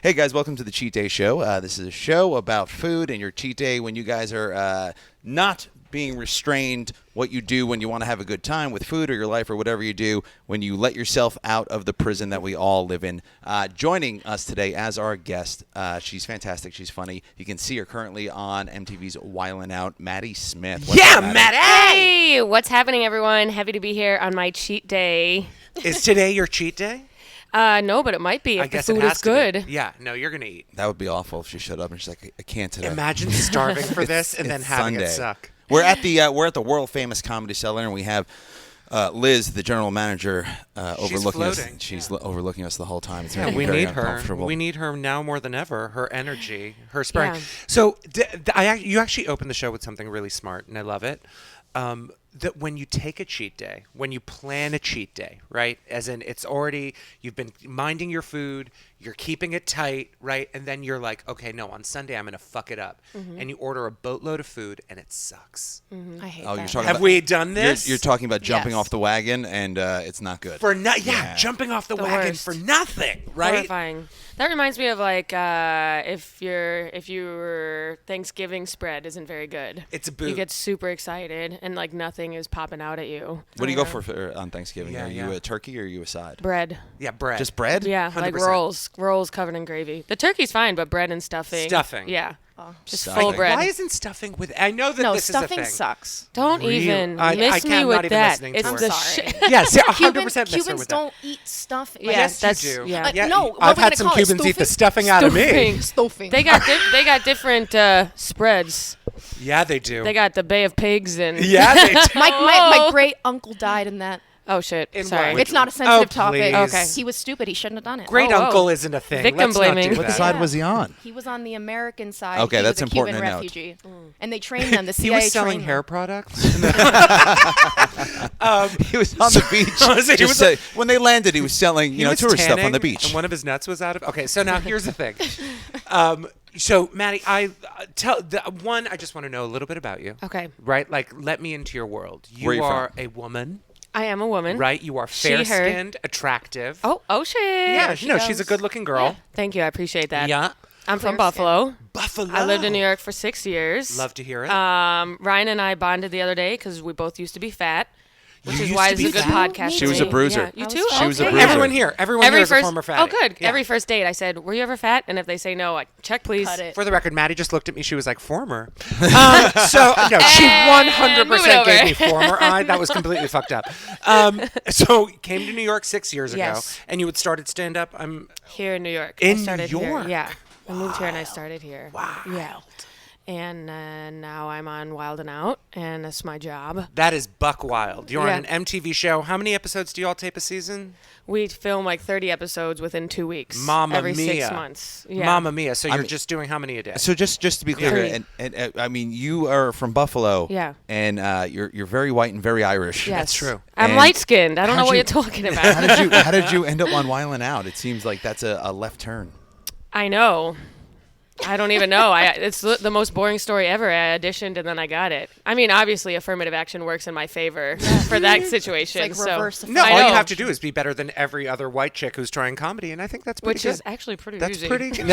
Hey guys, welcome to the Cheat Day Show. This is a show about food and your cheat day when you guys are not being restrained, what you do when you want to have a good time with food or your life or whatever you do, when you let yourself out of the prison that we all live in. Joining us today as our guest, she's fantastic, she's funny. You can see her currently on MTV's Wildin' Out, Maddy Smith. What's up, Maddy? Hey, what's happening, everyone? Happy to be here on my cheat day. Is today your cheat day? No, but it might be if the food is good. Yeah, no, you're going to eat. That would be awful if she showed up and she's like, I can't today. Imagine starving for this and then having Sunday. It suck. We're at the world famous Comedy Cellar, and we have Liz, the general manager, overlooking us. She's overlooking us the whole time. It's we very need her. uncomfortable. We need her now more than ever. Her energy, her spark. Yeah. So you actually opened the show with something really smart, and I love it. That when you take a cheat day, when you plan a cheat day, right? As in, it's already, you've been minding your food, you're keeping it tight, right? And then you're like, okay, no, on Sunday I'm going to fuck it up. Mm-hmm. And you order a boatload of food and it sucks. Mm-hmm. I hate You're that. talking Have about, we done this? You're talking about jumping Yes. off the wagon, and it's not good. Jumping off the The wagon worst. for nothing, right? Horrifying. That reminds me of like if your Thanksgiving spread isn't very good. It's a boot. You get super excited and like nothing is popping out at you. What do you go for on Thanksgiving? Yeah, Are you a turkey or are you a side? Bread. Yeah, bread. Just bread? Yeah, like 100%. rolls covered in gravy. The turkey's fine, but bread and stuffing. Stuffing. Yeah. Just Stuffing. full bread. Why isn't stuffing with? I know that No, this is a stuffing thing. sucks. Don't Really? even I miss me can't, with not even that. listening to It's her. the I'm sorry. shit. Yes, 100% miss her Cubans with that. don't eat stuff. Yeah, Yes, that's you do. yeah. No, what I've we had gonna some call it, Cubans eat the stuffing? stuffing out of me. Stuffing. Stuffing. They got different spreads. Yeah, they do. They got the Bay of Pigs and Yeah, they do. My great uncle died in that. oh shit. In Sorry. what? It's not a sensitive topic. please. Okay. He was stupid. He shouldn't have done it. Great Oh, uncle whoa. isn't a thing. Victim Let's not blaming. do What that. side was he on? He was on the American side. Okay, he that's was a important Cuban to note. refugee. And they trained them. The He CIA was selling trained hair them. products. He was on the beach. Honestly, he was when they landed, he was selling He was tourist stuff on tanning, the beach. and one of his nuts was out of. Okay, so now here's the thing. So Maddy, I just want to know a little bit about you. Okay. Right, like let me into your world. Where You you are from? a woman, I am a woman. right? You are She, her. fair-skinned, attractive. Oh shit. yeah, she she's a does. good-looking girl. Thank you. I appreciate that. Yeah, I'm from Clear skin. Buffalo. Buffalo. I lived in New York for 6 years. Love to hear it. Ryan and I bonded the other day because we both used to be fat, which You is used why to it's be a good fat? podcast. She for was a me. bruiser. Yeah. You I was too? fat. She was a Okay. bruiser. everyone here is a former fatty. Oh, good. Yeah. Every first date, I said, "Were you ever fat?" And if they say no, I check, please. Cut it. For the record, Maddy just looked at me. She was like, former. So, no, she 100% moving gave me over. former eye. That was completely fucked up. So, came to New York 6 years ago, Yes. and you had started stand-up. Here in New York. In I started New here. York? Yeah. I moved here and I started here. Wow. Yeah. And now I'm on Wildin' Out, and that's my job. That is buck wild. You're Yeah. on an MTV show. How many episodes do you all tape a season? We film like 30 episodes within 2 weeks. Mamma every mia. 6 months. Yeah. Mamma mia. So you're mean- just doing how many a day? So just to be clear, Three. and I mean, you are from Buffalo. Yeah. And you're very white and very Irish. Yes. That's true. I'm And light skinned. I don't know how'd what you- you're talking How about. did you end up on Wildin' Out? It seems like that's a left turn. I know. I don't even know. It's the most boring story ever. I auditioned and then I got it. I mean, obviously, affirmative action works in my favor for that situation. It's like so reverse No, I all you know. have to do is be better than every other white chick who's trying comedy, and I think that's pretty Which good. is actually pretty That's easy. pretty good.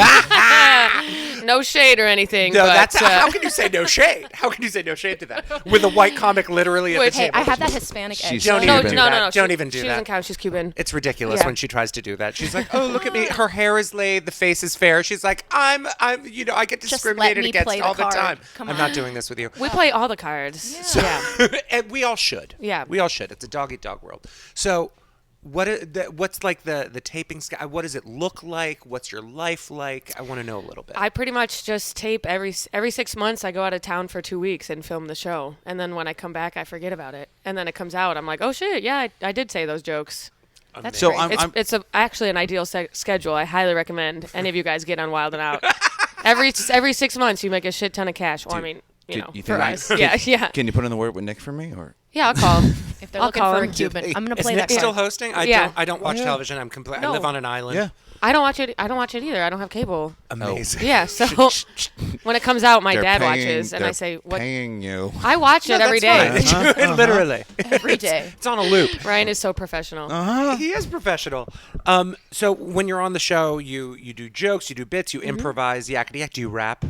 No shade or anything. No, but, that's how can you say no shade? How can you say no shade to that? With a white comic literally at Which- the Hey, table. I have that Hispanic edge. She's Don't no, even do no, that. no, no. Don't she, even do she that. doesn't count. She's Cuban. It's ridiculous Yeah. when she tries to do that. She's like, "Oh, look at me. Her hair is laid. The face is fair." She's like, "I'm, I get Just discriminated let me against play the all the card. time. Come I'm on. not doing this with you." We play all the cards. Yeah. And we all should. Yeah. We all should. It's a dog eat dog world. So, what's like the taping? What does it look like? What's your life like? I want to know a little bit. I pretty much just tape every 6 months. I go out of town for 2 weeks and film the show, and then when I come back, I forget about it, and then it comes out. I'm like, oh shit, yeah, I did say those jokes. That's So great. It's actually an ideal schedule. I highly recommend any of you guys get on Wildin' Out. every 6 months, you make a shit ton of cash. Well, I mean, you know, think for I- us, yeah. Can you put in the word with Nick for me, or Yeah, I'll call. If they're I'll looking call for a him. Cuban, I'm gonna Is play Nick that still card. hosting? Yeah. I don't watch Yeah. television. I No. live on an island. Yeah. I don't watch it. I don't watch it either. I don't have cable. Amazing. Yeah, so when it comes out, my They're dad paying- watches, and I they're say, "What?" paying you. I watch it every day. Literally. Every day. It's on a loop. Ryan is so professional. He is professional. So when you're on the show, you do jokes, you do bits, you improvise, yakety yak. Do you rap?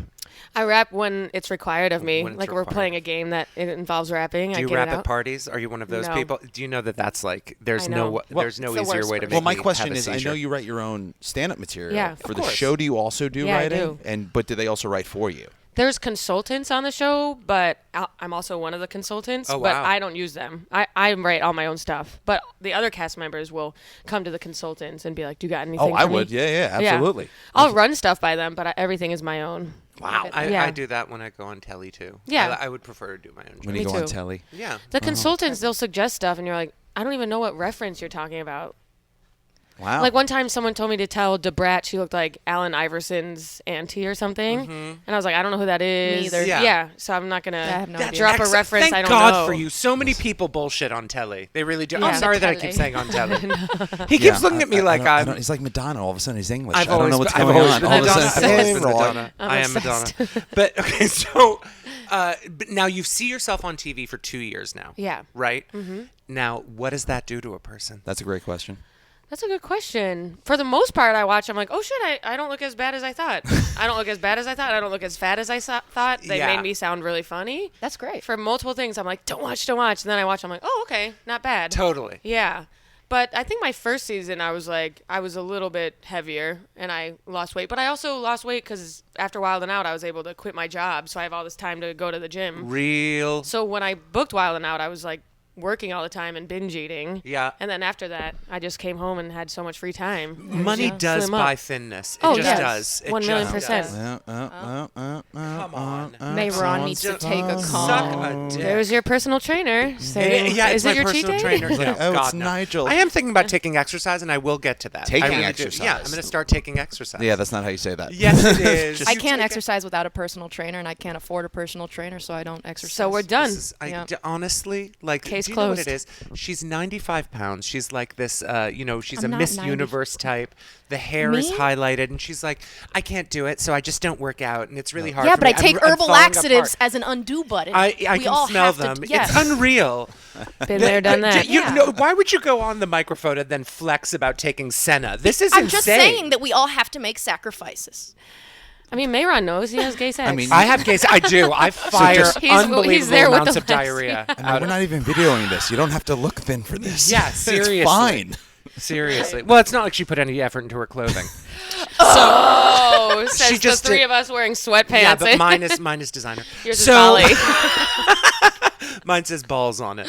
I rap when it's required of me. When it's Like we're required. playing a game that it involves rapping. Do I you get rap it at out. parties? Are you one of those No. people? Do you know that that's like there's I know. no Well, there's no it's the easier worst way to for make Well, my me question have a is, I know seizure. you write your own stand-up material. Yeah, For of the course. show, do you also do Yeah, I writing? do. But do they also write for you? There's consultants on the show, but I'm also one of the consultants. Oh, But wow. I don't use them. I write all my own stuff. But the other cast members will come to the consultants and be like, "Do you got anything?" Oh, I for me?" would. Yeah, absolutely. I'll run stuff by them, but everything is my own. Wow, Yeah. I do that when I go on telly too. Yeah. I would prefer to do my own. When jokes. you Me go on too. telly. Yeah. The consultants, they'll suggest stuff, and you're like, "I don't even know what reference you're talking about." Wow. Like one time, someone told me to tell Debrat she looked like Allen Iverson's auntie or something, and I was like, "I don't know who that is." either. Yeah. So I'm not gonna I have no idea. drop a Excellent. reference. Thank I don't God know. for you. So many people bullshit on telly. They really do. Yeah. I'm sorry that I Telly. keep saying on telly. He keeps looking at me like I I'm. don't- he's like Madonna. All of a sudden, he's English. I've I don't always know what's been- going I've always on. been All of a Madonna. sudden, I've always hey, been Roy. Madonna. I'm I am obsessed. Madonna. But okay, so but now you see yourself on TV for 2 years now. Yeah. Right. Mm-hmm. Now, what does that do to a person? That's a great question. That's a good question. For the most part, I watch. I'm like, oh shit, I don't look as bad as I thought. I don't look as bad as I thought. I don't look as fat as I thought. They Yeah. made me sound really funny. That's great. For multiple things, I'm like, don't watch. And then I watch. I'm like, oh okay, not bad. Totally. Yeah. But I think my first season, I was a little bit heavier and I lost weight. But I also lost weight because after Wild 'N Out, I was able to quit my job. So I have all this time to go to the gym. Real. So when I booked Wild 'N Out, I was like working all the time and binge eating. Yeah. And then after that, I just came home and had so much free time. Money Yeah. does Slim up. buy thinness. It Oh, just yes. does. It 1,000,000%. just does. Come on. Mehran needs to take a Suck call. a dick. There's your personal trainer saying, Yeah, is it's it your my cheat personal day? trainer. Like, No, oh, God, it's no. Nigel. I am thinking about taking exercise, and I will get to that. Taking I really do. exercise. Yeah, I'm going to start taking exercise. Yeah, that's not how you say that. Yes, it is. I can't exercise without a personal trainer, and I can't afford a personal trainer, so I don't exercise. So we're done. Yeah. Honestly, like, Case do you know what it closed. is? She's 95 pounds. She's like this, she's I'm a not Miss 90. Universe type. The hair is Me? highlighted, and she's like, I can't do it, so I just don't work out, and it's really hard. Yeah, for but I me. take I'm herbal falling laxatives apart. as an undo button. I We can all smell have them. To, yes. It's unreal. Been there, done that. Why would you go on the microphone and then flex about taking Senna? This is I'm insane. just saying that we all have to make sacrifices. I mean, Mehran knows he has gay sex. I mean, I have gays. I do. I fire just- unbelievable he's there with amounts the of diarrhea. I mean, we're not even videoing this. You don't have to look thin for this. Yeah, seriously. It's fine. Seriously. Well, it's not like she put any effort into her clothing. oh, says She just the three did- of us wearing sweatpants. Yeah, but mine is designer. Yours is so Bali. mine says balls on it.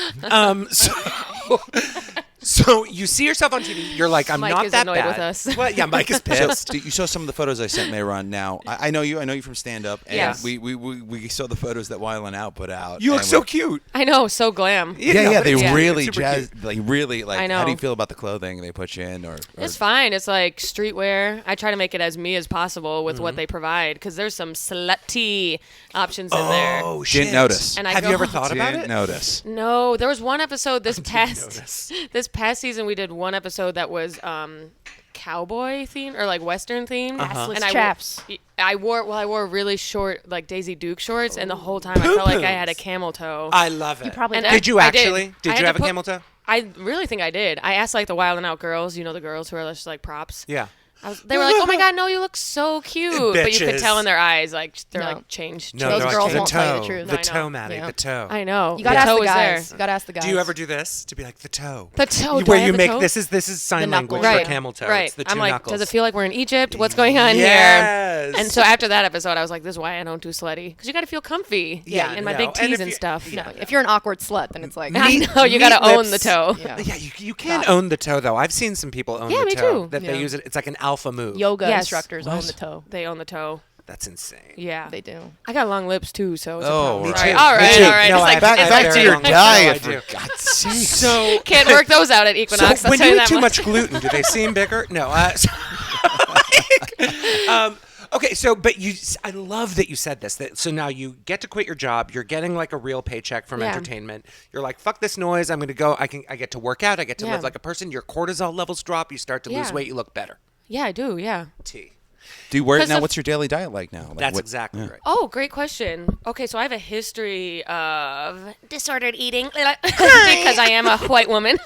So you see yourself on TV. You're like, I'm Mike not is that annoyed bad. with us. Well, yeah, Mike is So, pissed. you saw some of the photos I sent Mehran. Now I know you. I know you from stand up. And Yes. we saw the photos that Wild 'N Out put out. You look and so we're- cute. I know, so glam. Yeah, but they it's- really it's super jazz. cute. Like really, like. I How do you know. feel about the clothing they put you in? Or It's fine. It's like streetwear. I try to make it as me as possible with what they provide because there's some slutty options in there. Oh shit! Didn't notice. And I Have go, you ever thought about Didn't it? notice. No, there was one episode this notice. past season we did one episode that was cowboy themed or like western themed. Assless And chaps. I wore really short like Daisy Duke shorts and the whole time I felt like I had a camel toe. I love it. You probably And did. Did you I actually? I Did had you to have a put- camel toe? I really think I did. I asked like the Wild 'N Out girls, the girls who are just like props. Yeah. They were like, "Oh my god, no, you look so cute," but you could Bitches. tell in their eyes like they're No. like changed. No, Those they're like, girls the won't toe, tell you the truth. The I know. toe, Maddie. Yeah. The toe. I know. You gotta ask toe the was guys. there. You gotta ask the guys. Do you ever do this to be like the toe? The toe. do Where I you have a make toe? this is sign The language knuckles. for right, camel toe. right. It's the 2 I'm like, knuckles. does it feel like we're in Egypt? What's going on Yes. here? And so after that episode, I was like, this is why I don't do slutty because you got to feel comfy. Yeah, in my no. big And tees if and you- stuff. yeah. No, if you're an awkward slut, then it's like I know you got to Meat own the lips. toe. Yeah. Yeah, you can own the toe though. I've seen some people own Yeah, the me toe. too. That they Yeah. use it. It's like an alpha move. yoga Yes. instructors own the toe. They own the toe. That's insane. Yeah, They do. I got long lips too, so it's Oh, a me problem. too. All right, Me too. all right. No, It's I like, have- Back, I have back very to your long lips. diet, No, I for do. God's sake. So can't work those out at So Equinox. I'll when tell you you eat that too much. much gluten, do they seem bigger? No. Okay, I love that you said this. So now you get to quit your job. You're getting like a real paycheck from entertainment. You're like, fuck this noise. I'm going to go. I get to work out. I get to live like a person. Your cortisol levels drop. You start to lose weight. You look better. Yeah, I do. Yeah. Do you wear it now? What's your daily diet like now? Like That's exactly right. Oh, great question. Okay, so I have a history of disordered eating because I am a white woman.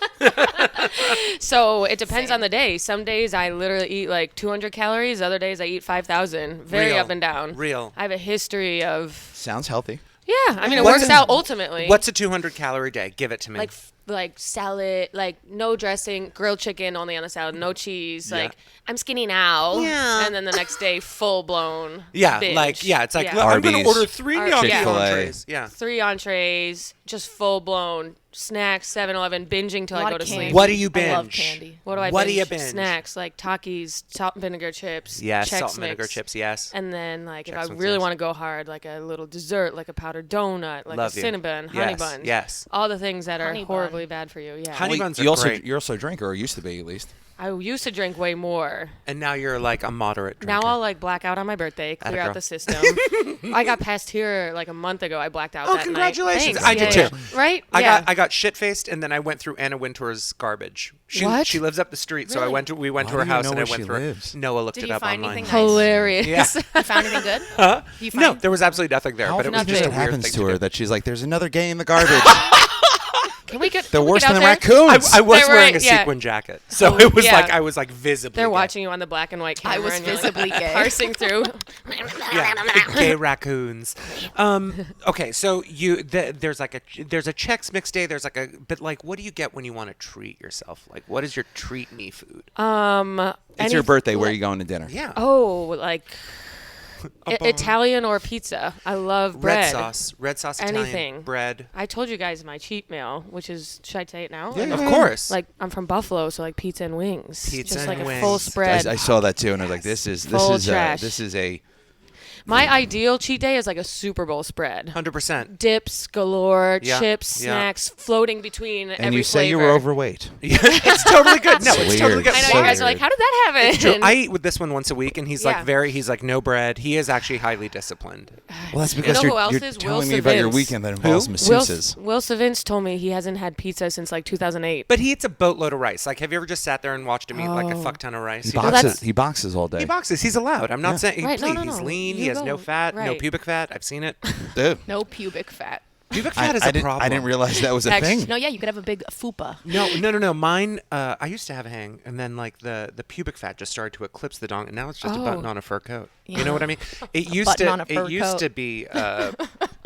So it depends on the day. Some days I literally eat like 200 calories. Other days I eat 5,000. Very Real. up and down. Real. I have a history of... Sounds healthy. Yeah, I mean, it works out ultimately. What's a 200-calorie day? Give it to me. Like salad, like no dressing, grilled chicken only on the salad, no cheese. Yeah. Like I'm skinny now, Yeah. and then the next day full blown. Yeah, binge. it's like Yeah. I'm going to Arby's. order 3 gnocchi Chick-fil-A. entrees. Yeah. 3 entrees, just full blown snacks. 7-Eleven, binging till A I lot go of to candy. sleep. What do you I love binge? candy. What do I What binge? do you binge? Snacks like Takis, salt and vinegar chips. Yes, Chex salt and vinegar Mix. chips, yes. And then like if Chex I Mix, really yes. want to go hard, like a little dessert, like a powdered donut, like Love a you. cinnamon, honey Yes, bun. yes. All the things that are Honey bun. horribly bad for you. Yeah. Honey buns are you're great. also a drinker, or used to be at least. I used to drink way more. And now you're like a moderate drinker. Now I'll like black out on my birthday, clear Atta girl. out the system. I got past here like a month ago. I blacked out Oh, that congratulations. night. I did Yeah, too. yeah. Right? I Yeah. got shit faced, and then I went through Anna Wintour's garbage. What? She lives up the street, so Really? we went Why to her do you house, know and I where went she through. lives? Noah looked Did it you up find online. anything nice? Hilarious. Yeah. You found anything good? Huh? You No, find- there was absolutely nothing there, How but it often was do just you think a that weird happens thing to to her do. that she's like, "There's another gay in the garbage." Can we get? They're can we worse get than out the there? raccoons. I was They're wearing right, a yeah. sequin jacket, so it was Yeah. like I was like visibly. They're gay. watching you on the black and white camera. I was and you're, visibly like, gay. parsing through. Yeah, gay raccoons. Okay, so there's a Chex Mix day. There's like but like, what do you get when you want to treat yourself? Like, what is your treat me food? It's your birthday. Where are you going to dinner? Yeah. Oh, like A bar. Italian or pizza. I love bread. Red sauce, Italian Anything. bread. I told you guys my cheat meal, which is, should I say it now? Yeah, Of course. Like I'm from Buffalo, so like pizza and wings. Pizza just like and a full wings. spread. I saw that too, and I was like, "This is Full trash. this is a." My ideal cheat day is like a Super Bowl spread. 100%. Dips galore, Yeah, chips, yeah. snacks floating between And every you say you flavor. were overweight. It's totally good. No, It's it's weird. totally good. I know So you guys are like, weird. how did that happen? True. I eat with this one once a week, and he's Yeah. he's like no bread. He is actually highly disciplined. Well, that's because know who else you're is? telling Will me about your Savins. weekend that involves masseuses. Will Savins told me he hasn't had pizza since like 2008. But he eats a boatload of rice. Like, have you ever just sat there and watched him eat like a Oh. fuck ton of rice? He He does- boxes. that's- He boxes all day. He boxes. He's allowed. I'm not saying Right, no, please. no, He's no. lean. You He has go. no fat, no Right. pubic fat. I've seen it. Dude, No pubic fat. Pubic fat is a problem. I didn't realize that was a Actually, thing. No, yeah, you could have a big fupa. No. Mine, I used to have a hang, and then like the pubic fat just started to eclipse the dong, and now it's just a button Oh. on a fur coat. Yeah. You know what I mean? It used button to. on a fur It used coat. to be.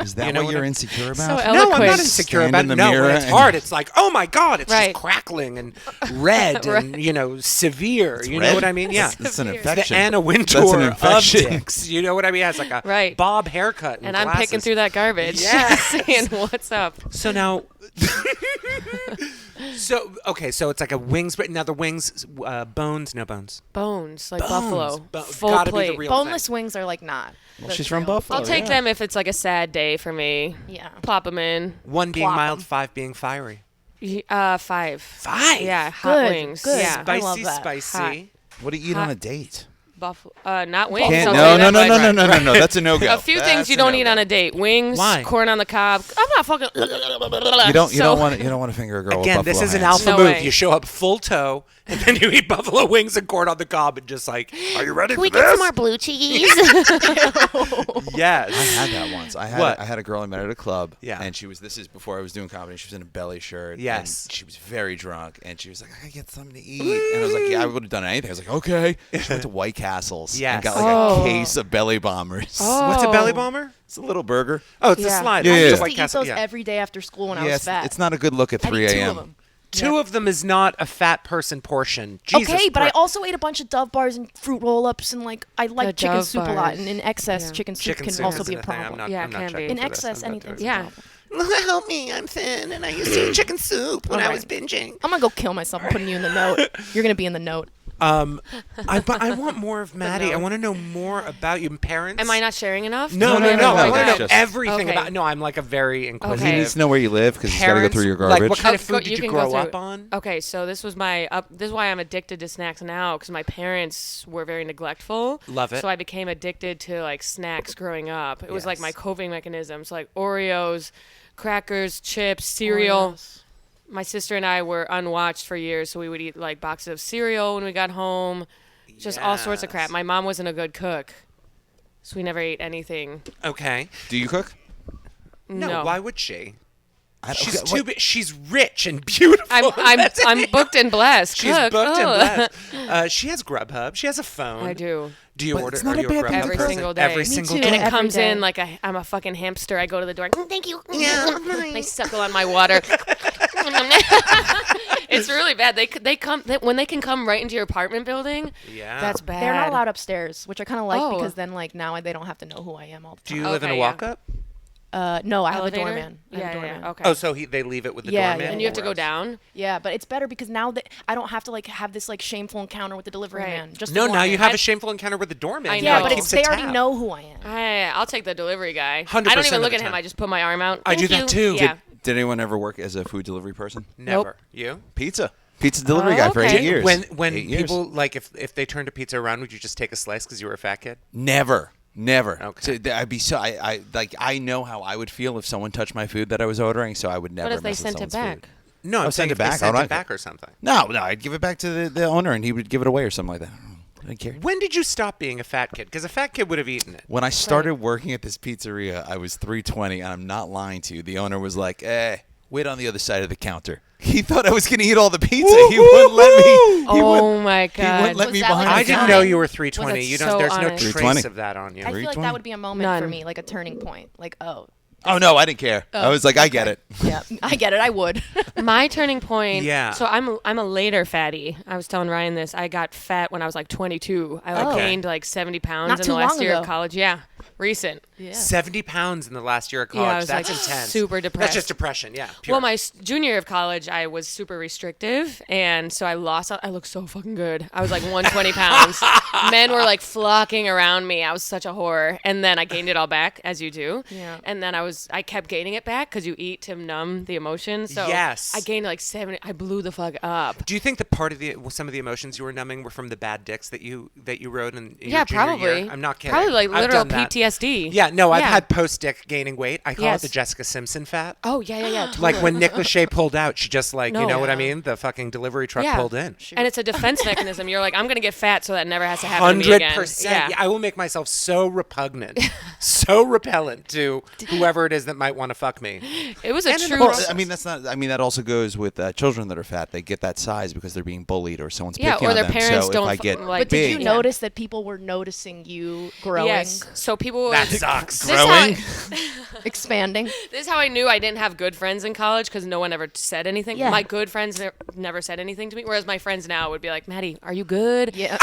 Is that You know what what you're I- insecure So about? No, I'm not Eloquent. insecure Stand about in the it. No, mirror when it's and- hard, it's like, oh my God, it's Right. just crackling and red and, severe. You know red? what I mean? Yeah. It's an Severe. infection. The Anna That's Wintour an of infection. dicks. You know what I mean? It has like a Right. bob haircut and I'm picking glasses. through that garbage. Yes. Saying what's up. So now, so it's like a wings, but now the wings, bones, no bones. Bones, like Bones. buffalo. Full Gotta be the plate. real Boneless thing. wings are like not. Well, the she's from real- Buffalo. I'll take them if it's like a sad day for me. Yeah. Plop them in. One being Plop 'em. mild, 5 being fiery. 5. 5? Yeah, hot Good, wings. good. Yeah. I love Spicy, that. spicy. What do you eat on a date? Buffalo. Not wings. Can't, I'll no, tell you no, that no, much. no, no, no, no, no. That's a no-go. A few things you don't eat on a date: wings, Why? corn on the cob. I'm not fucking. You don't want to finger a girl. Again, with this buffalo is an hands. alpha No move. way. You show up full toe, and then you eat buffalo wings and corn on the cob, and just like, are you ready Can for we this? get some more blue cheese? Yes. I had that once. What? I had a girl I met at a club. Yeah. And this is before I was doing comedy. She was in a belly shirt. Yes. And she was very drunk. And she was like, I gotta get something to eat. And I was like, yeah, I would have done anything. I was like, okay. She went to White Castles. Yes. And got like Oh. a case of belly bombers. What's a belly Oh. bomber? It's a little burger. Oh, it's a Yeah. slide. Yeah, It's yeah. a yeah. I used White to eat Castle, those yeah. every day after school when I Yeah, was fat. it's not a good look at I'd 3 eat 2 of a.m. them. Two of them is not a fat person portion. Jesus Okay, but I Christ. also ate a bunch of Dove bars and fruit roll-ups, and like I like The chicken Dove soup a lot, bars. and in excess, Yeah. chicken soup Chicken can soup also isn't be a a thing. I'm problem. not, Yeah, I'm it not can checking be. In for this. excess, I'm not doing anything's it. a Yeah. problem. Help me, I'm thin, and I used to eat chicken soup when I was binging. I'm gonna go kill myself putting you in the note. You're gonna be in the note. But I want more of Maddy. I want to know more about you. Parents? Am I not sharing enough? No. no, I no, want to know just- everything Okay. about. No, I'm like a very inquisitive. Okay. He needs to know where you live because he's got to go through your Parents, garbage. like, what kind of Oh, food did you can go grow through- up on? Okay, so this was this is why I'm addicted to snacks now, because my parents were very neglectful. Love it. So I became addicted to like snacks growing up. It was like Yes. my coping mechanism. So like Oreos, crackers, chips, cereal. My sister and I were unwatched for years, so we would eat like boxes of cereal when we got home. Just all sorts of crap. Yes. My mom wasn't a good cook, so we never ate anything. Okay. Do you cook? No, why would she? I don't- She's okay, too what- big. She's rich and beautiful. I'm booked and blessed. She's Cook. booked Ugh. and blessed. She has Grubhub. She has a phone. I do. Do you But order? it's not Are a you bad Grubhub thing to Every cook. single day. Every Me single too. day. And it Every comes day. in like I'm a fucking hamster. I go to the door. Thank you. Yeah. They suckle on my water. It's really bad. When they can come right into your apartment building. Yeah. That's bad. They're not allowed upstairs, which I kind of like Oh. because then like now they don't have to know who I am all the Do time. you live in a Okay, yeah. walk-up? No, I have a Elevator? doorman. I have a doorman. Yeah. Okay. Oh, so they leave it with the Yeah, doorman? yeah, And you have to go Gross. down. Yeah, but it's better because now that I don't have to like have this like shameful encounter with the delivery Right. man. Just No, the now you doorman. have a shameful encounter with the doorman. I He, know. Yeah, like, but keeps it's a they already tab. know who I am. I'll take the delivery guy. 100% I don't even of look the at him. time. I just put my arm out. I do Thank that you. too. Yeah. Did anyone ever work as a food delivery person? Never. You? Pizza delivery guy for okay. 8 years. When 8 years. people like if they turned a pizza around, would you just take a slice because you were a fat kid? Never. Okay. So I'd be so I know how I would feel if someone touched my food that I was ordering, so I would never. What if they mess with sent it someone's back? food. No, I'm send saying it if they back. sent I it don't- back or something. No, I'd give it back to the owner, and he would give it away or something like that. I don't care. When did you stop being a fat kid? Because a fat kid would have eaten it. When I started working at this pizzeria, I was 320, and I'm not lying to you. The owner was like, wait on the other side of the counter. He thought I was going to eat all the pizza. He wouldn't let me. Oh my He wouldn't god. let Was me that behind like I the didn't counter. know you were 320. Was it You don't. so There's no honest? trace 320. of that on you. I feel like 320. that would be a moment for None. me, like a turning point. Like, oh, Oh, no, I didn't care. I was like, I get it. yeah, I get it. I would. My turning point. Yeah. So I'm a later fatty. I was telling Ryan this. I got fat when I was like 22. I like Oh. gained like 70 pounds Not in too the last long year ago. of college. Yeah, recent. Yeah. 70 pounds in the last year of Yeah, I college. was, That's like, intense. super That's depressed. just depression. Yeah. Pure. Well, my junior year of college, I was super restrictive, and so I lost. I looked so fucking good. I was like 120 pounds. Men were like flocking around me. I was such a whore, and then I gained it all back, as you do. Yeah. And then I kept gaining it back because you eat to numb the emotion. So Yes. I gained like 70. I blew the fuck up. Do you think that part of some of the emotions you were numbing were from the bad dicks that you wrote in your Yeah, junior probably. year? I'm not kidding. Probably like I've literal done that. PTSD. Yeah, no, I've Yeah. had post-dick gaining weight. I call Yes. it the Jessica Simpson fat. Oh yeah. Totally. Like when Nick Lachey pulled out, she just like, you No. know what I Yeah. mean? The fucking delivery truck Yeah. pulled in. And it's a defense mechanism. You're like, I'm gonna get fat so that never has to happen to me again. 100%. Yeah, I will make myself so repugnant, so repellent to whoever it is that might want to fuck me. It was a And in the true. process- I mean, that's not. I mean, that also goes with children that are fat. They get that size because they're being bullied or someone's Yeah, picking or on their them. parents so don't if I fu- get like- But did big, you Yeah. notice that people were noticing you growing, Yes. So people were That sucks. This is how I- expanding? This is how I knew I didn't have good friends in college because no one ever said anything. Yeah. My good friends never said anything to me, whereas my friends now would be like, Maddie, are you good? Yeah.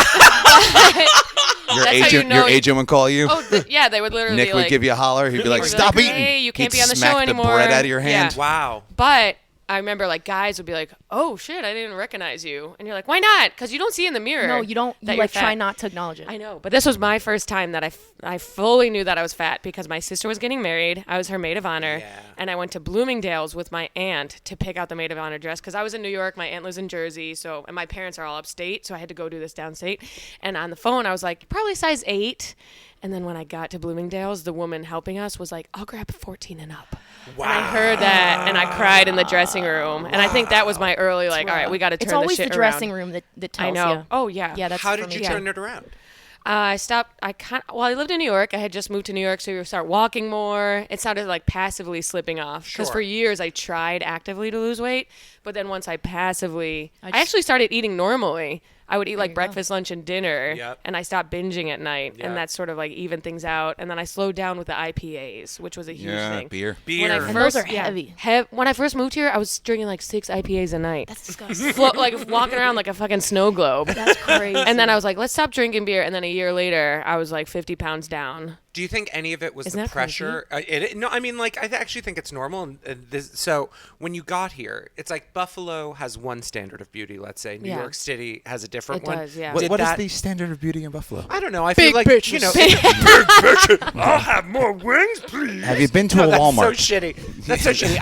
your That's how agent, you know your you- agent would call you. Oh, yeah, they would literally Nick be would like, give you a holler. He'd be like, He'd be "Stop like, eating! "Hey, you can't He'd be on the smack show the anymore." bread out of your Yeah. hand. Wow. But I remember like guys would be like, oh shit, I didn't recognize you. And you're like, why not? Because you don't see in the mirror. No, you don't. that You you're like try fat. not to acknowledge it. I know, but this was my first time that I fully knew that I was fat because my sister was getting married. I was her maid of honor, Yeah. and I went to Bloomingdale's with my aunt to pick out the maid of honor dress because I was in New York. My aunt lives in Jersey, and my parents are all upstate, so I had to go do this downstate. And on the phone, I was like, probably size 8. And then when I got to Bloomingdale's, the woman helping us was like, I'll grab 14 and up. Wow. And I heard that, and I cried in the dressing room. And I think that was my early, like, all right, we got to turn It's always this shit the dressing around. room that tells I know. you. Oh, yeah. Yeah, that's How for did you me. turn it around? I stopped. Well, I lived in New York. I had just moved to New York, so we would start walking more. It sounded like passively slipping off. Because Sure. for years I tried actively to lose weight, but then once I passively, I just- actually started eating normally. I would eat like you go. breakfast, lunch, and dinner, Yep. and I stopped binging at night, Yep. and that sort of like evened things out. And then I slowed down with the IPAs, which was a huge Yeah, thing. beer. When I Beer. And first, those are yeah, heavy. when I first moved here, I was drinking like 6 IPAs a night. That's disgusting. Like walking around like a fucking snow globe. That's crazy. And then I was like, let's stop drinking beer. And then a year later, I was like 50 pounds down. Do you think any of it was Isn't the that pressure? No, I mean, like, I actually think it's normal. And so when you got here, it's like Buffalo has one standard of beauty, let's say. New Yeah. York City has a different It one. does, yeah. What Did is that- the standard of beauty in Buffalo? I don't know. I Big feel like, bitches. you know. Big bitches. I'll have more wings, please. Have you been to No, a that's Walmart? so shitty. That's so shitty.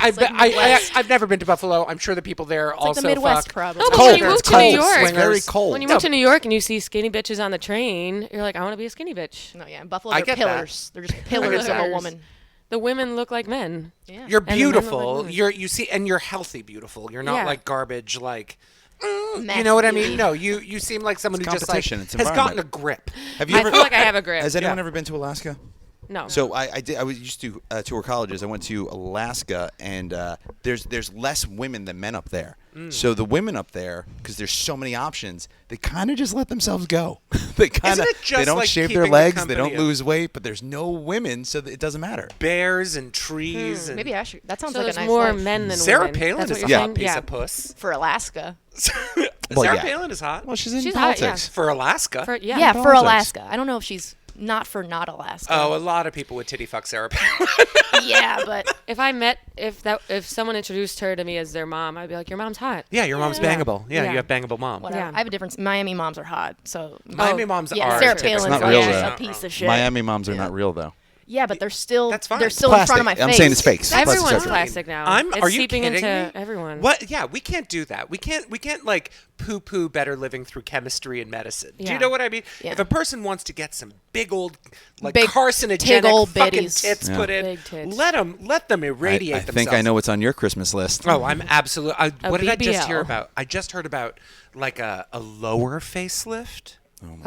I've never been to Buffalo. I'm sure the people there It's also like the Midwest, fuck. probably. No, but Cold. when you move It's to New cold. York, It's very Swingers. cold. when you move to New York and you see skinny bitches on the train, you're like, I want to be a skinny bitch. No, yeah, in Buffalo, I they're get that. pillars. They're just pillars of a Pillars. woman. The women look like men. Yeah. You're the men look like beautiful. women. You see, and you're healthy, beautiful. You're not Yeah. like garbage, like. You Mess know what I beauty. mean? No, you seem like someone It's who just like competition. It's has gotten a environment. grip. Have you I ever? feel like I have a grip. Has anyone Yeah. ever been to Alaska? No. So I did. I was used to tour colleges. I went to Alaska, and there's less women than men up there. So the women up there, because there's so many options, they kind of just let themselves go. They kind of it just they don't like shave keeping their the legs. They company don't of- lose weight, but there's no women, so it doesn't matter. Bears and trees and Maybe I should. That sounds so like a there's nice more life. men than Sarah women. Palin That's is what a you're hot saying? piece Yeah. of puss. for Alaska. Well, Sarah yeah. Palin is hot. Well, she's in She's hot, politics. For Alaska. Yeah, for politics. Alaska. I don't know if she's not for not Alaska. Oh, a lot of people would titty fuck Sarah Palin. yeah, but If someone introduced her to me as their mom, I'd be like, your mom's hot. Yeah, your mom's Yeah. bangable. Yeah, Yeah. you have bangable mom. whatever. Yeah. I have a difference. Miami moms are hot, so Miami moms yeah, are. Sarah typically Palin's not real, like though. a piece of shit. Miami moms are not real though. Yeah, but they're still That's fine. they're still in front of my Plastic. face. I'm saying it's fake. Plastic Everyone's surgery. plastic now. It's Are you seeping kidding into me? everyone. What? Yeah, we can't do that. We can't like poo-poo better living through chemistry and medicine. Do you Yeah. know what I mean? Yeah. If a person wants to get some big old, like Big carcinogenic tig-old fucking bitties. tits Yeah. put in, Big tits. let them irradiate I themselves. think I know what's on your Christmas list. Oh, I'm absolutely. What did I just hear BBL. about? I just heard about like a lower facelift.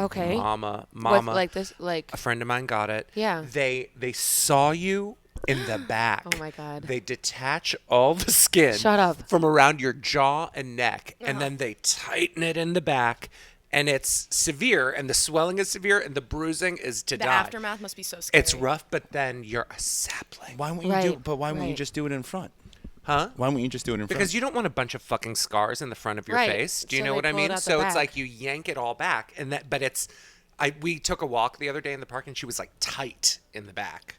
okay. Mama. With, like this, like A friend of mine got it. Yeah. They saw you in the back. Oh, my God. They detach all the skin. Shut up. From around your jaw and neck, and then they tighten it in the back, and it's severe, and the swelling is severe, and the bruising is to The die. aftermath must be so scary. It's rough, but then you're a sapling. Why won't you do? Right, But why won't you right. just do it in front? Huh? Why won't you just do it in front? Because you don't want a bunch of fucking scars in the front of your Right. face. Do you So know they what I pull it mean? out the So it's back. like you yank it all back, and but it's. We took a walk the other day in the park, and she was like tight in the back.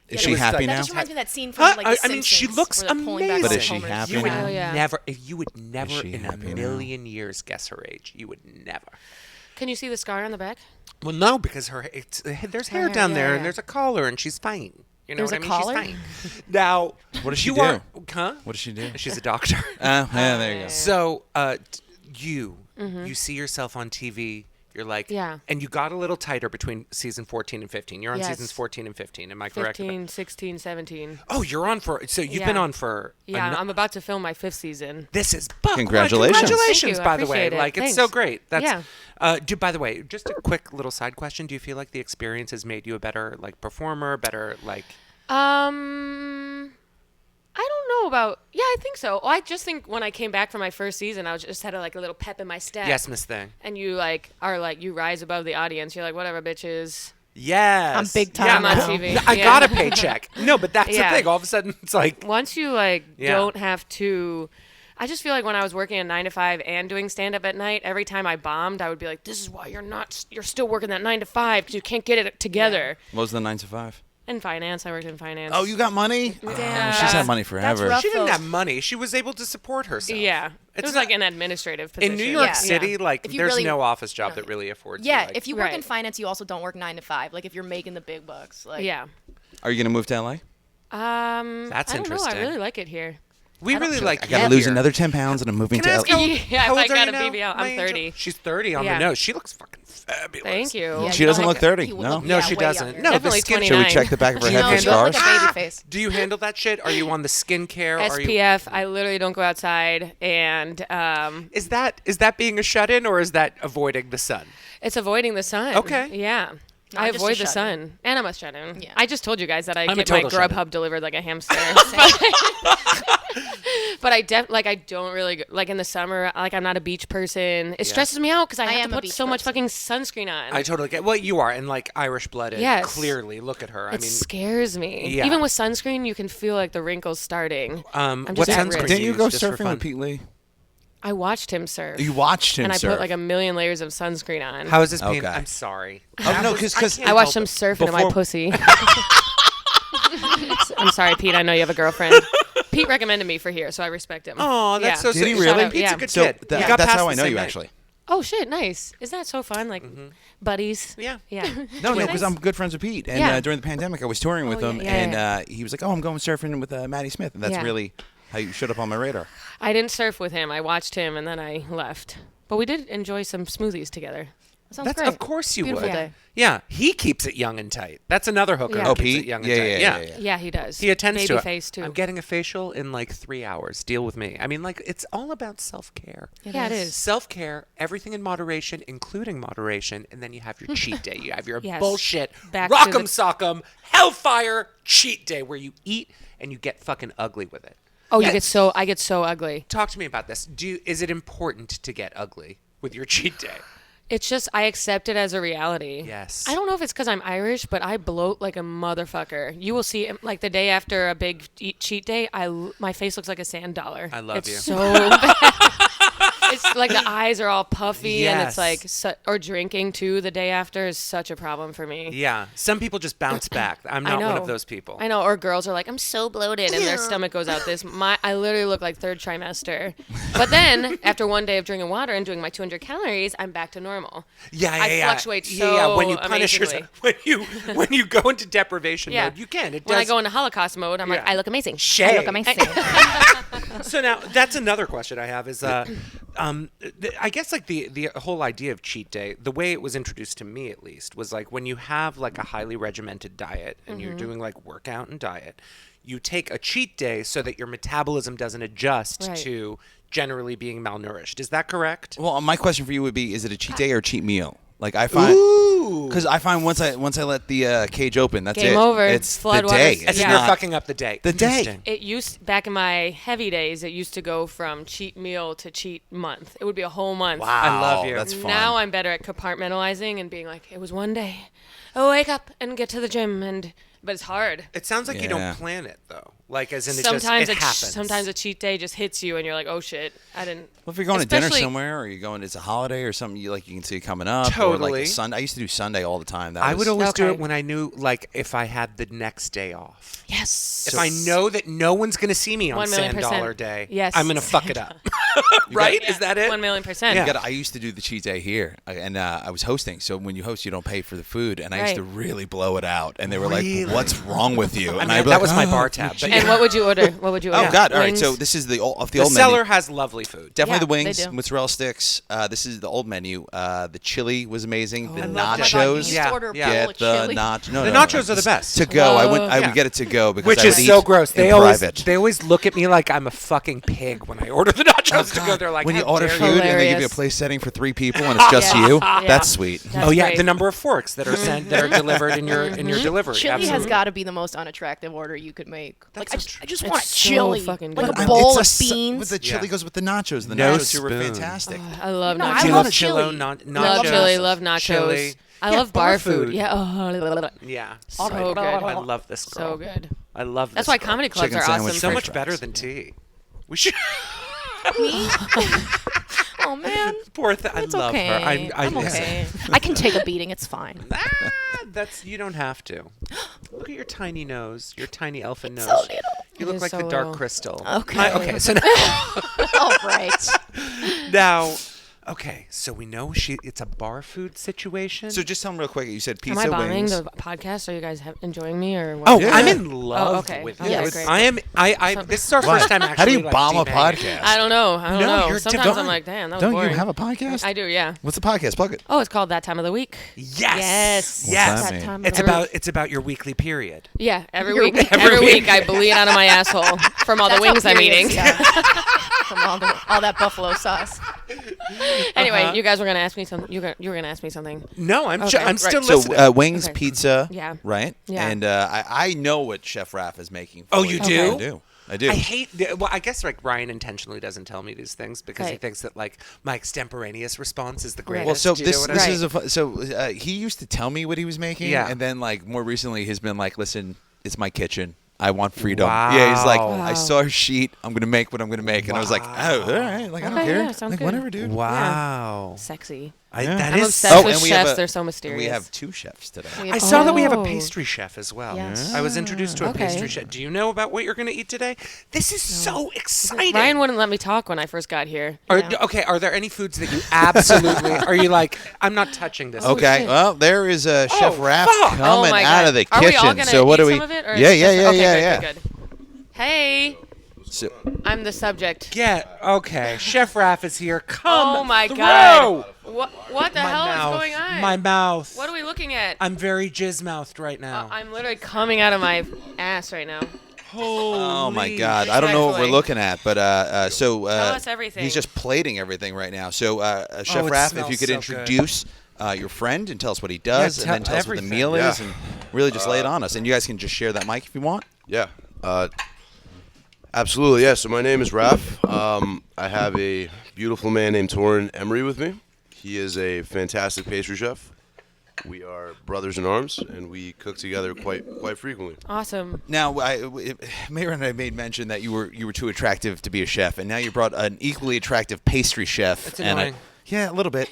Is It she was happy like- now? That just reminds me of that scene from Huh? like The I mean, she Simpsons, looks where they're pulling back amazing. But is she Homer's- happy You would now? Oh, yeah. never, if you would never she in a happy now? million years guess her age. You would never. Can you see the scar on the back? Well, no, because there's hair down yeah, there, yeah. and there's a collar, and she's fine. You know There's what I a mean? collar? She's fine. Now, What does she you do? Are, huh? What does she do? She's a doctor. Yeah, there you go. So, you see yourself on TV. You're like, Yeah. And you got a little tighter between season 14 and 15. You're on Yes. seasons 14 and 15. Am I correct? 15, 16, 17. Oh, you're on for. So you've Yeah. been on for. Yeah, I'm about to film my 5th season. This is Congratulations. Congratulations, Thank you, I by the way. appreciate it. Like it's Thanks. so great. That's Yeah. by the way, just a quick little side question. Do you feel like the experience has made you a better like performer, better like I don't know about. Yeah, I think so. Well, I just think when I came back from my first season, I was just had a little pep in my step. yes, Miss Thing? And you you rise above the audience. You're like, whatever, bitches. Yes. I'm big time Yeah, I'm on now. TV. I Yeah. got a paycheck. No, but that's Yeah. the thing. All of a sudden it's like Once you Yeah. don't have to. I just feel like when I was working a 9 to 5 and doing stand up at night, every time I bombed, I would be like, "This is why you're still working that 9 to 5 because you can't get it together." What was the 9 to 5? In finance, I worked in finance. Oh, you got money? Yeah. She's had money forever. rough. she didn't Those- have money. She was able to support herself. Yeah, it It's was not- like an administrative position. In New York Yeah. City, like If you there's really- no office job that really affords Yeah, you. Like, if you work in Right. finance, you also don't work 9 to 5. Like if you're making the big bucks. Like Yeah. Are you going to move to LA? That's I don't know. I interesting. really like it here. we really like I got to you lose here. another 10 pounds and I'm moving Can I to ask LA. how, Yeah, how if I old are got you a now, BBL, I'm my angel? 30. She's 30 on Yeah. the nose. She looks fucking fabulous. Thank you. Yeah, She you doesn't look look 30, you no. look- No, yeah, she way doesn't. younger. No, Definitely the skin. 29. Should we check the back of her Do you head for handle- You look scars? like a baby face. Do you handle that shit? Are you on the skincare? Are you? SPF. I literally don't go outside, and Is that being a shut-in or is that avoiding the sun? it's avoiding the sun. Okay. Yeah. No, I I'm just a avoid the shut-in. sun, and I'm a shut-in. Yeah. I just told you guys that I I'm a get my total shut-in. Grubhub delivered like a hamster. But I don't really like in the summer. Like I'm not a beach person. It stresses me out because I have am to a put beach so much person. fucking sunscreen on. I totally get. Well, you are, and like Irish blooded. Yes. Clearly, look at her. I it mean, scares me. Yeah. Even with sunscreen, you can feel like the wrinkles starting. I'm what just at sunscreen risk. Didn't you use go just for surfing fun? with Pete Lee? I watched him surf. You watched him and surf. I put like a million layers of sunscreen on. How is this pain? Okay. I'm sorry. Oh, no, because I watched him surf into my Before- pussy. I'm sorry, Pete. I know you have a girlfriend. Pete recommended me for here, so I respect him. Oh, that's so Yeah. Did sweet. he really? Shout out, Pete's yeah. a good So kid. that- You got that's past how the I know same you, night. actually. Oh shit, nice. Isn't that so fun? Like buddies. Yeah. Yeah. No, Nice. because I'm good friends with Pete. And Yeah. during the pandemic, I was touring with Oh, him. yeah, and yeah. he was like, oh, I'm going surfing with Maddy Smith. And that's Yeah. really how you showed up on my radar. I didn't surf with him. I watched him and then I left. But we did enjoy some smoothies together. Sounds That's great. of course you Beautiful would. day. Yeah, he keeps it young and tight. That's another hooker. Yeah. who Oh, keeps Pete? it young Yeah, and tight. yeah. Yeah, he does. He attends Baby to it. face too. I'm getting a facial in like 3 hours. Deal with me. I mean, like, it's all about self-care. Yeah, it is. Self-care, everything in moderation, including moderation, and then you have your cheat day. You have your Yes. bullshit, Back to rock'em the- sock'em, hellfire cheat day where you eat and you get fucking ugly with it. Oh, Yes. I get so ugly. Talk to me about this. Is it important to get ugly with your cheat day? It's just I accept it as a reality. Yes. I don't know if it's because I'm Irish, but I bloat like a motherfucker. You will see, like the day after a big cheat day, my face looks like a sand dollar. I love it's you. So bad. It's like the eyes are all puffy, and it's like, Yes. or drinking too the day after is such a problem for me. Yeah. Some people just bounce back. I'm I not one know. of those people. I know, or girls are like, I'm so bloated, and their stomach goes out I literally look like third trimester. But then, after one day of drinking water and doing my 200 calories, I'm back to normal. Yeah, I yeah. fluctuate Yeah, when so you punish amazingly. yourself, when you go into deprivation Yeah. mode, you can. It When I does. go into Holocaust mode, I'm like, Yeah. I look amazing. Shay. I look amazing. So now that's another question I have is, I guess like the whole idea of cheat day, the way it was introduced to me at least, was like when you have like a highly regimented diet and you're doing like workout and diet, you take a cheat day so that your metabolism doesn't adjust Right. to generally being malnourished. Is that correct? Well, my question for you would be: is it a cheat day or a cheat meal? Like I find, because I find once I let the cage open, that's Game it. over. It's the Floodwaters. day. As It's in you're not- fucking up the day. The day. Interesting. It used back in my heavy days. It used to go from cheat meal to cheat month. It would be a whole month. Wow, I love you. That's fun. Now I'm better at compartmentalizing and being like, it was one day. I wake up and get to the gym, but it's hard. It sounds like you Yeah. don't plan it though. Like as in Sometimes it happens. sometimes a cheat day just hits you, and you're like, oh shit, I didn't. Well, if you're going to dinner Especially- somewhere, or you're going, it's a holiday or something you can see coming up. Or Totally. like Sunday. I used to do Sunday all the time. I would always do Okay. it when I knew, like, if I had the next day off. Yes. If I know that no one's going to see me on 1,000,000%. Sand Dollar Day, Yes. I'm going to fuck it up. Right? Yeah, Is that it? 1,000,000%. Yeah. I used to do the cheat day here, and I was hosting. So when you host, you don't pay for the food, and I used Right. to really blow it out. And they were Really? like, "What's wrong with you?" I And mean, I'd be that like, was my "Oh." bar tab. But And what would you order? What would you order? Oh God! All right, Wings? so this is the old the menu. seller has lovely food. Definitely Yeah, the they wings, do. mozzarella sticks. This is the old menu. The chili was amazing. The I love that. Oh my God, you nachos. used Yeah, to order a yeah. bowl Get of the chili. no, The no, nachos are the best. To go, I Love. would get it to go because Which I is would so eat gross. in They private. always look at me like I'm a fucking pig when I order the nachos to go. They're like, when you "How order dare food you?" and they give you a Hilarious. place setting for 3 people and it's just Yes. you, Yeah. that's sweet. That's Oh yeah, great. the number of forks that are sent that are delivered in your delivery. Chili has Absolutely. got to be the most unattractive order you could make. That's Like, so I just It's want so chili. fucking Like good. a I'm- bowl of it's a beans. But the chili Yeah. goes with the nachos. The No nachos here were spoon. fantastic. I love No, nachos. I Do you love love chili. chili? Love Nachos? chili. Love nachos. Chili. I Yeah, love bar food. food. Yeah. Oh, Yeah. so Right. good. I love this girl. So good. I love this That's why girl. comedy clubs Chicken are sandwich, awesome. So French much fries. better than tea. We should. Me? Oh man. Poor thing. I It's love okay. her. I'm okay. I can take a beating. It's fine. That's you don't have to. Look at your tiny nose, your tiny elfin nose. So little. You It look is like so the dark little. crystal. Okay. Okay. So now, All right. now, okay. So we know it's a bar food situation. So just tell them real quick. You said Am pizza I bombing wings. the podcast? Are you guys enjoing me or what? oh, Yeah. I'm in love okay. with Okay, you. great. I am. I. This is our first time actually. How do you like, bomb a deep hanging. podcast? I don't know. I don't No, know. you're Sometimes don't- I'm like, damn, that was Don't boring. you have a podcast? I do, yeah. What's the podcast? Plug it. Oh, it's called That Time of the Week. Yes. Yes. Yes. What's that mean? It's about your weekly period. Yeah, every Your week. week. Every Every week week. I bleed out of my asshole from all the That's how wings I'm periods- eating. yeah. From all that buffalo sauce. Anyway, you guys were gonna ask me something. You were gonna ask me something. No, I'm. Okay, I'm right. still So listening. wings, Okay. pizza, Yeah. right? Yeah. And I know what Chef Raph is making. For Oh, you do? I do. I do. I hate. Well, I guess like Ryan intentionally doesn't tell me these things because he Right. thinks that like my extemporaneous response is the greatest. Right. Well, so Do you know this what I this mean? is a he used to tell me what he was making, Yeah. and then like more recently he's been like, listen, it's my kitchen. I want freedom. Yeah, he's like, Wow. I saw a sheet. I'm going to make what I'm going to make. And I was like, oh, all right. Like, I don't Okay, care. yeah, sounds like, good. whatever, dude. Wow. Sexy. Yeah. That I'm is obsessed Oh, with and we have chefs. a- They're so And mysterious. we have 2 chefs today. I saw that we have a Oh. pastry chef as well. Yes. I was introduced to a Okay. pastry chef. Do you know about what you're going to eat today? This is so exciting. Ryan wouldn't let me talk when I first got here. Okay, are there any foods that you absolutely are you like, I'm not touching this? Okay, shit. well, there is Chef Raph fuck. coming my out God. of the Are we all kitchen. gonna So what eat do we? some of it, or Yeah, is it yeah, just- yeah, okay, yeah, good, yeah. good, good. Hey, So, I'm the subject. Yeah, okay. Chef Raph is here. Come Oh my through. God. What the My hell mouth. is going on? My mouth. What are we looking at? I'm very jizz-mouthed right now. I'm literally coming out of my ass right now. oh my God, I don't know what we're Respectfully. looking at, but Tell us everything. He's just plating everything right now. So, Chef it Raph, if smells you could so good. introduce your friend and tell us what he does, Yeah, and then tell us what the everything. meal Yeah. is, and really just lay it on us. And you guys can just share that mic if you want. Yeah. Absolutely. Yeah. So my name is Raph. I have a beautiful man named Torrin Emory with me. He is a fantastic pastry chef. We are brothers in arms, and we cook together quite frequently. Awesome. Now, Mehran and I made mention that you were too attractive to be a chef, and now you brought an equally attractive pastry chef. It's and annoying. Yeah, a little bit.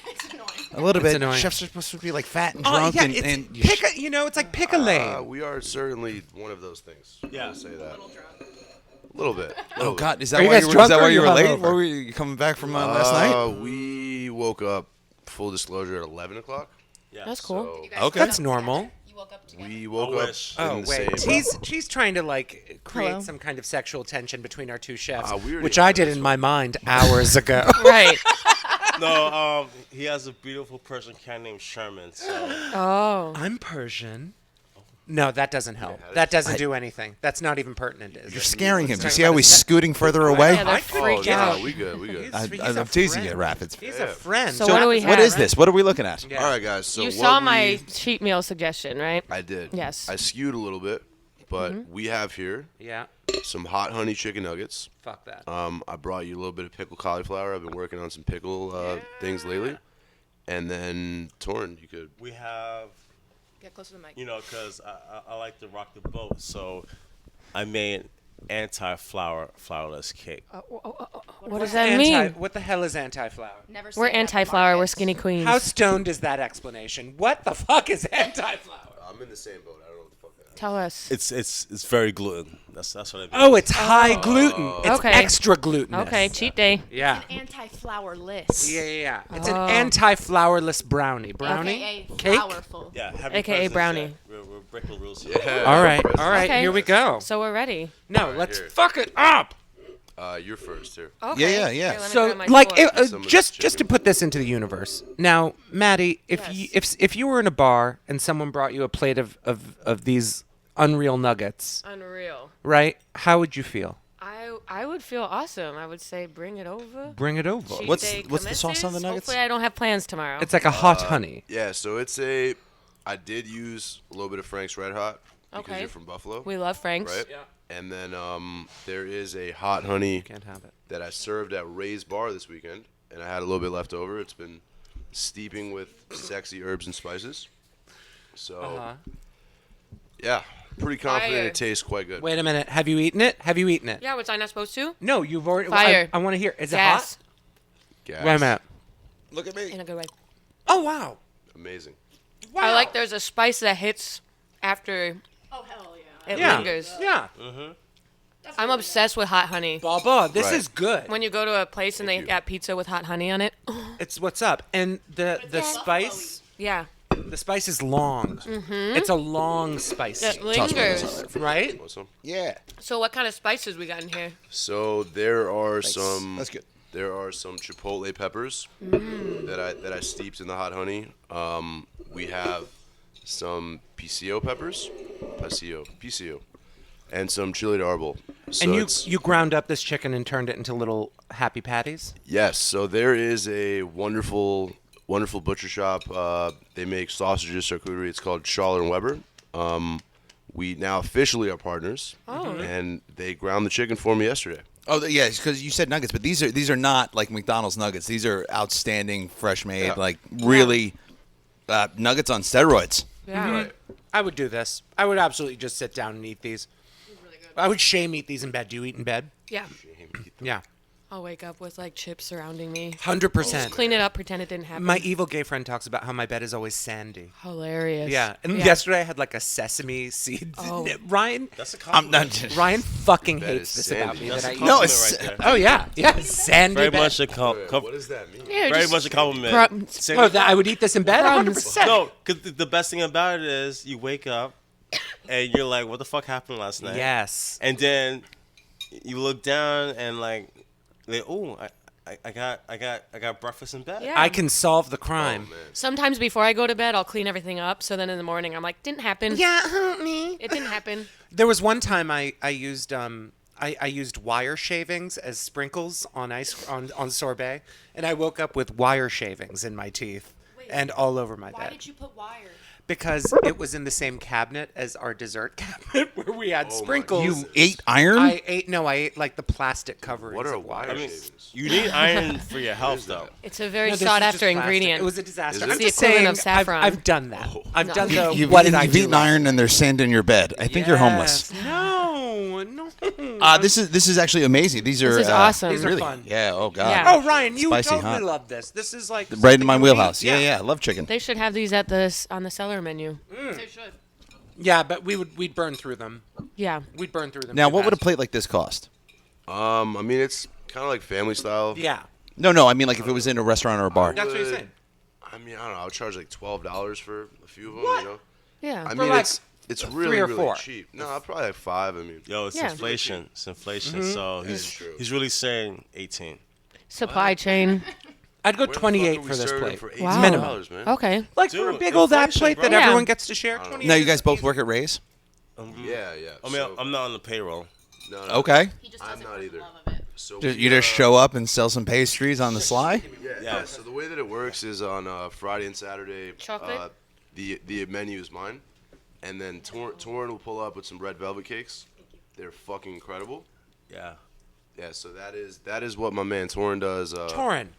A little bit. annoying. Chefs are supposed to be like fat and Oh, drunk, yeah, and, it's and it's like pick a lane. We are certainly one of those things. Yeah. I'll say that. A little bit. oh God, is that Are you why guys you were? drunk Is that or why are you you were late? hungover? What were you coming back from last night? We woke up. Full disclosure, at 11 o'clock. Yeah. That's cool. So Okay. That's normal. we woke I up. wish. in Oh the wait, same, she's trying to like create Hello. some kind of sexual tension between our 2 chefs, we already which had I did this in my mind hours ago. Right. No, he has a beautiful Persian cat named Sherman. So Oh. I'm Persian. No, that doesn't help. That doesn't do anything. That's not even pertinent. Is You're it? scaring him. Do you Let's see talk how about he's his- scooting further away? Yeah, they're I could- freaked yeah, out. we good. We good. He's I'm a teasing friend. you, Raph. It's- He's a friend. So what do we What have? is this? What are we looking at? Yeah. All right, guys. So You what saw we- my cheat meal suggestion, right? I did. Yes. I skewed a little bit, but we have here Yeah. some hot honey chicken nuggets. Fuck that. I brought you a little bit of pickled cauliflower. I've been working on some pickle things lately. And then Torrin, you could. we have, Get close to the mic. you know, because I like to rock the boat, so I made flourless cake. What does that mean? What the hell is anti-flower? Never We're say that anti-flower. We're Marcus. skinny queens. How stoned is that explanation? What the fuck is anti-flower? I'm in the same boat. I don't know what the fuck that is. Tell us. It's very gluten. That's what I mean. Oh, it's high gluten. It's Okay. extra gluten. Okay, cheat day. Yeah. Anti-flourless. Yeah. It's an Oh. anti-flourless brownie. Brownie? AKA Cake? flourful. Yeah, happy AKA President's brownie. Day. We're breaking rules. Yeah. All right. Okay. Here we go. So we're ready. No, let's here. fuck it up. You're first here. Okay. yeah. Here, let me So, grab my like, fork. Some of just this to chicken. put this into the universe. Now, Maddie, Yes. if you were in a bar and someone brought you a plate of these unreal nuggets, Unreal. right? How would you feel? I would feel awesome. I would say bring it over. Bring it over. Cheat What's- day what's the sauce on the commences. nuggets? Hopefully I don't have plans tomorrow. It's like a hot honey. Yeah, so I did use a little bit of Frank's Red Hot because Okay. you're from Buffalo. we love Frank's. right? And then there is a hot honey Can't have it. that I served at Ray's Bar this weekend, and I had a little bit left over. It's been steeping with sexy herbs and spices. So, Uh-huh. yeah, pretty confident Fire. it tastes quite good. Wait a minute. Have you eaten it? Have you eaten it? Yeah, was I not supposed to? No, you've already. Fire. I want to hear. Is Gas. it Gas. hot? Wait a minute. Look at me. In a good way. Oh wow. Amazing. Wow. I like there's a spice that hits after Oh hell yeah. it Yeah. lingers. Yeah. I'm obsessed with hot honey. Baba, this Right. is good. When you go to a place and they you. got pizza with hot honey on it, It's what's up, and the spice. yeah, The spice is long. It's a long spice, it lingers. right? Want some? Yeah. So what kind of spices we got in here? So there are some. That's good. There are some chipotle peppers that I steeped in the hot honey. We have some pisillo peppers, pisillo, and some chili de arbol. So And it's- you ground up this chicken and turned it into little happy patties. Yes, so there is a wonderful butcher shop. They make sausages, charcuterie. It's called Schaller and Weber. We now officially are partners, and they ground the chicken for me yesterday. Oh, yeah, because you said nuggets, but these are not like McDonald's nuggets. These are outstanding, fresh made, Yeah. like really nuggets on steroids. Yeah. I would do this. I would absolutely just sit down and eat these. I would shame eat these in bed. Do you eat in bed? Yeah. Yeah. I'll wake up with like chips surrounding me. 100%. Clean it up, pretend it didn't happen. My evil gay friend talks about how my bed is always sandy. Hilarious. Yeah. And yesterday I had like a sesame seed. Oh. Ryan That's a I'm compliment. not. Ryan fucking Bed hates is this about sandy. me That's that I a eat. No, compliment it's- right there. Oh yeah. Yeah. Sandy Very bed. much a What does that mean? Yeah, very just much a compliment. crumbs. Say- Oh, that I would eat this in bed? Crumbs. 100%. No, because the best thing about it is you wake up and you're like, "What the fuck happened last night?" Yes. And then you look down and like oh, I got breakfast in bed. Yeah. I can solve the crime. Sometimes before I go to bed, I'll clean everything up. So then in the morning, I'm like, didn't happen. Yeah, me. It didn't happen. There was one time I used I used wire shavings as sprinkles on on sorbet, and I woke up with wire shavings in my teeth and all over my bed. you put wire? Because it was in the same cabinet as our dessert cabinet where we had sprinkles. You ate iron? I ate like the plastic coverings. What are of wire I mean, shavings? you need iron for your health, though. It's a very No, this is sought just after plastic. ingredient. It was a disaster. Is I'm it? just The equivalent saying, of saffron. I've done that. I've done the You've, what did I you've do? eaten last iron and there's sand in your bed. I think you're homeless. Yes. No. This is actually amazing. These are is awesome. These are really, fun. Yeah. Oh god. Yeah. Oh, Ryan, you Spicy totally hot. love this. This is like Right in something my you eat. wheelhouse. Yeah. I love chicken. They should have these at on the cellar menu. They should. Yeah, but we'd burn through them. Yeah. We'd burn through them. Now, too what would a fast. plate like this cost? I mean, it's kind of like family style. Yeah, No. I mean, like if it was in a restaurant or a bar. that's what you're saying. I mean, I don't know. I'll charge like $12 for a few of them. What? You know. Yeah. I mean, like it's 3 really or really 4. cheap. No, I'll probably like 5. I mean, Yo, it's Yeah. inflation. It's inflation. Mm-hmm. So true. he's really saying 18. Supply chain. I'd go where the fuck 28 are we for this serving plate. For Wow. $18, man. Okay. Like for a Dude, big old that inflation, plate bro. that Yeah. everyone gets to share. 28 Now, you is guys both easy. work at Ray's? Yeah. I mean, So- I'm not on the payroll. No. Okay. I'm not either. So You just show up and sell some pastries on the sly? Yeah. So the way that it works is on Friday and Saturday. Chocolate? The menu is mine, and then Torrin will pull up with some red velvet cakes. They're fucking incredible. Yeah. Yeah. So that is what my man Torrin does. Torrin.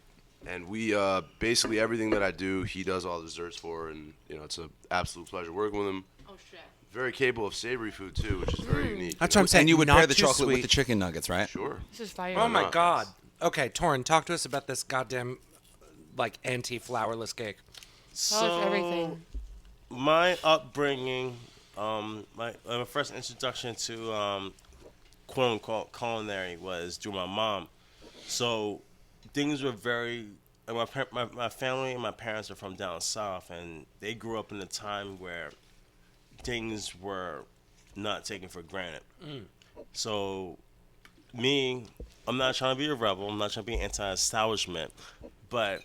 And we basically everything that I do, he does all the desserts for, and it's an absolute pleasure working with him. Oh shit. Very capable of savory food too, which is very unique. That's what I'm saying. And you would not pair the too chocolate with sweet. the chicken nuggets, right? Sure. This is fire. Oh my not. god. Okay, Torrin, talk to us about this goddamn like anti-flourless cake. Tell us everything. My upbringing, my first introduction to quote unquote culinary was through my mom. So things were very. My family and my parents are from down south, and they grew up in a time where things were not taken for granted. So I'm not trying to be a rebel. I'm not trying to be anti-establishment, but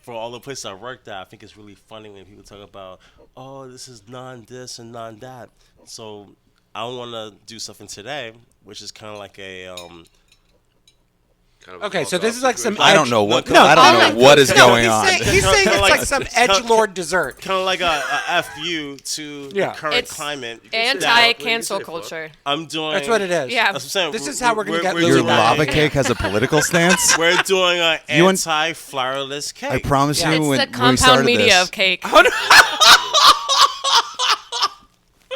for all the places I worked at, I think it's really funny when people talk about, oh, this is non-this and non-that. So I want to do something today, which is kind of like a Kind of a Okay, so fuck this off is like some situation. I don't know what. No, I don't know what is going on. He's saying Kinda it's like- like some edgelord dessert. kind of like a fu to Yeah. the current It's climate. Anti-cancel say fuck. culture. I'm doing. That's what it is. Yeah. That's what I'm saying. This is how we're gonna get we're Lily Your doing back. lava cake has a political stance. We're doing an You and- anti-flourless cake. I promise Yeah. you, It's when the we compound started media this, of cake.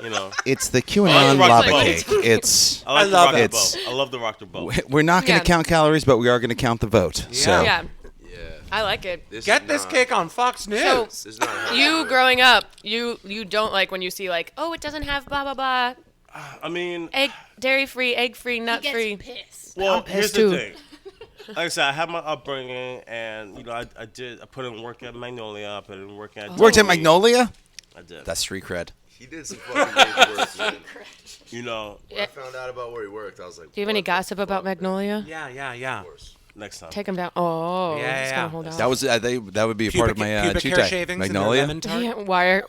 You know, it's the I QAnon like lava both. cake. It's I like the love rock the it. boat. I love the rock the boat. we're not going to Yeah. count calories, but we are going to count the vote. So Yeah. Yeah. I like it. Get this cake on Fox News. So This is not how you it growing up, you don't like when you see like, oh, it doesn't have blah blah blah, I mean, egg, dairy free, egg free, nut free. well, I'm here's pissed, the too. thing. Like I said, I had my upbringing, and I put in work at Magnolia. I put in work at. worked at Dolly. Magnolia. I did. That's street cred. He did some fucking great work, man. You know, When I found out about where he worked, I was like, Do you have any what the gossip about fuck, man? Magnolia? Yeah. Of course. next time. Take them down. Oh, Yeah, it's yeah. gonna hold out. That was that would be a part of my pubic cheat hair day. shavings and Magnolia. lemon tart. Yeah,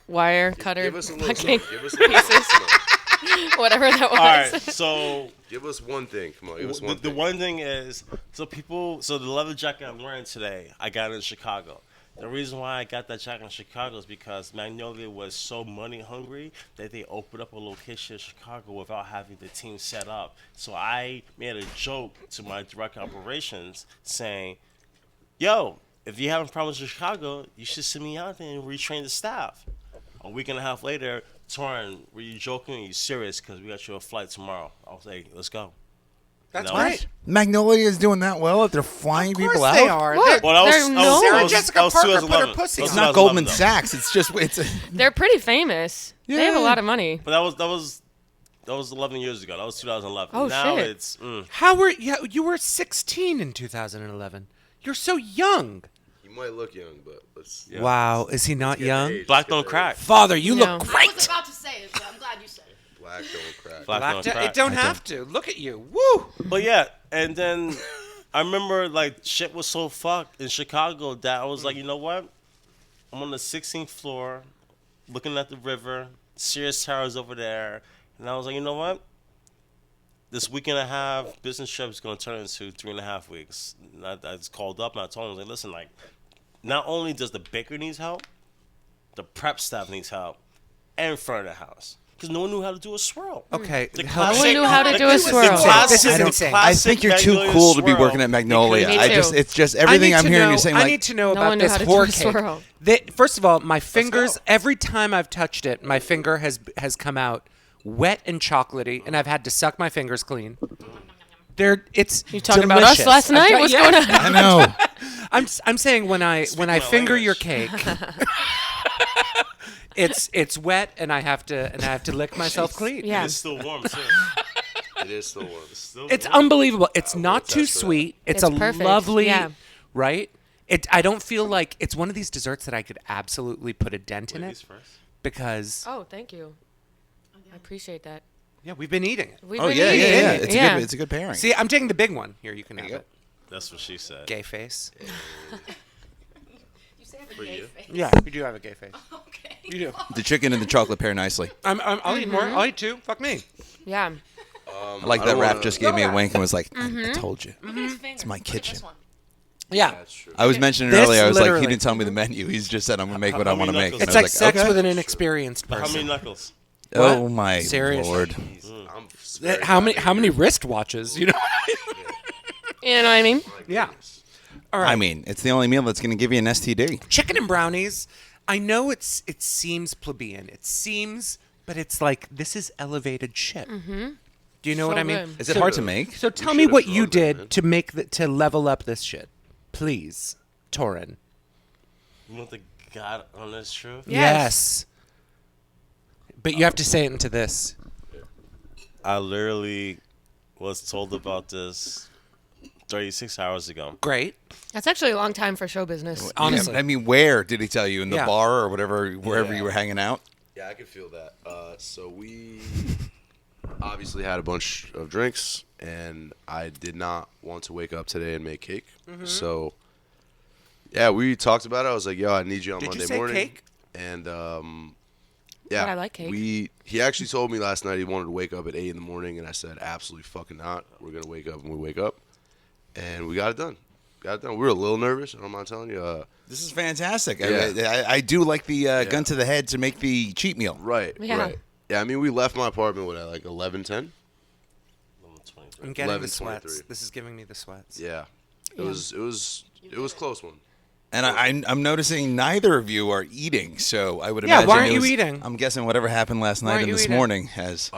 wire cutter, Give us a little fucking something. Give us a little pieces, something. whatever that was. All right, so Give us one thing. Come on, give us the, one the thing. one thing is, so the leather jacket I'm wearing today, I got it in Chicago. The reason why I got that jacket in Chicago is because Magnolia was so money hungry that they opened up a location in Chicago without having the team set up. So I made a joke to my direct operations saying, yo, if you're having problems in Chicago, you should send me out there and retrain the staff. A week and a half later, Torrin, were you joking or are you serious? Because we got you a flight tomorrow. I was like, let's go. That's No. great. Magnolia is doing that well if they're flying Of course people out. they are. What? Well, that was, They're that no- was, Sarah that was, Jessica that was Parker put her 2011. pussy That was It's on. not 2011, Goldman though. Sachs. It's just They're pretty famous. They have a Yeah. lot of money. But that was 11 years ago. That was 2011. Oh, now shit. it's How were you were 16 in 2011? You're so young. You might look young, but let's. Yeah. Wow, is he not get the young? age. black don't crack. Father, you No. look I great. was about to say it, but I'm glad you said it. Black don't crack. Black don't crack. It don't have to. Look at you. Woo. But yeah, and then I remember like shit was so fucked in Chicago that I was like, you know what? I'm on the 16th floor, looking at the river. Sears Tower's over there, and I was like, you know what? This week and a half business trip is gonna turn into 3.5 weeks. And I just called up and I told him, I was like, listen, like, not only does the baker needs help, the prep staff needs help, and front of the house. Because no one knew how to do a swirl. Okay. The help- No one classic- knew how to the- do a the swirl. classic- This is the insane. I classic think you're too Magnolia cool to be swirl. working at Magnolia. Me I too. just, it's just I everything need I'm to hearing know- you saying. I Like, need to know No about one knew this how to do whore a cake. swirl. First of all, my fingers. Every time I've touched it, my finger has come out wet and chocolatey, and I've had to suck my fingers clean. It's You talking about us delicious. last night? What's going on? I know. I'm saying when I my finger your language. cake, it's wet and I have to lick myself clean. Yeah. It's still warm too. It is still warm. It's unbelievable. It's not too test for that. sweet. It's It's a perfect. lovely, Yeah. right? I don't feel like it's one of these desserts that I could absolutely put a dent in Ladies it first. because Oh, thank you. I appreciate that. yeah, we've been eating it. We've Oh been yeah, eating. yeah, yeah. It's a good pairing. See, I'm taking the big one. Here, you can have you go. it. That's what she said. Gay face. You say I have a gay face. Yeah, you do have a gay face. Okay. You do. The chicken and the chocolate pair nicely. I'll eat more. I'll eat two. Fuck me. Yeah. I like I that don't Raph wanna- just gave me a wink and was like, I Mm-hmm. told you. Look at his finger. It's my Look at kitchen. this one. Yeah. That's true. I was mentioning This earlier, I was like, literally- he didn't tell me the menu. He's just said, I'm going to make what I How want to many make. knuckles? And It's I like was sex with an okay. inexperienced How person. many knuckles? Oh my Seriously. Lord. I'm How many wrist watches? You know. You know what I mean? Yeah. All right. I mean, it's the only meal that's going to give you an STD. Chicken and brownies. I know it seems plebeian. It seems, but it's like this is elevated shit. Mm-hmm. Do you know what So I mean? good. Is it hard to make? So tell We me should've what you thought of that, man. did to make to level up this shit, please, Torrin. You want the God honest truth? Yes. But you have to say it into this. I literally was told about this 36 hours ago. Great. That's actually a long time for show business. Honestly. I mean, where did he tell you? In the Yeah. bar or whatever, wherever Yeah. you were hanging out? Yeah, I can feel that. So we obviously had a bunch of drinks, and I did not want to wake up today and make cake. Mm-hmm. So, yeah, we talked about it. I was like, "Yo, I need you on Did you Monday say morning." cake? And But yeah, I like cake. He actually told me last night he wanted to wake up at 8 in the morning, and I said, "Absolutely fucking not. We're gonna wake up when we wake up," and we got it done. We were a little nervous. I don't mind telling you. This is fantastic. Yeah. I do like the gun to the head to make the cheat meal. Right. Yeah. Right. Yeah. I mean, we left my apartment at like 11:10. I'm getting the 11:23. sweats. This is giving me the sweats. Yeah. It was a close one. And I'm noticing neither of you are eating, so I would Yeah, imagine. why aren't it you was- eating? I'm guessing whatever happened last night aren't and you this eating? morning has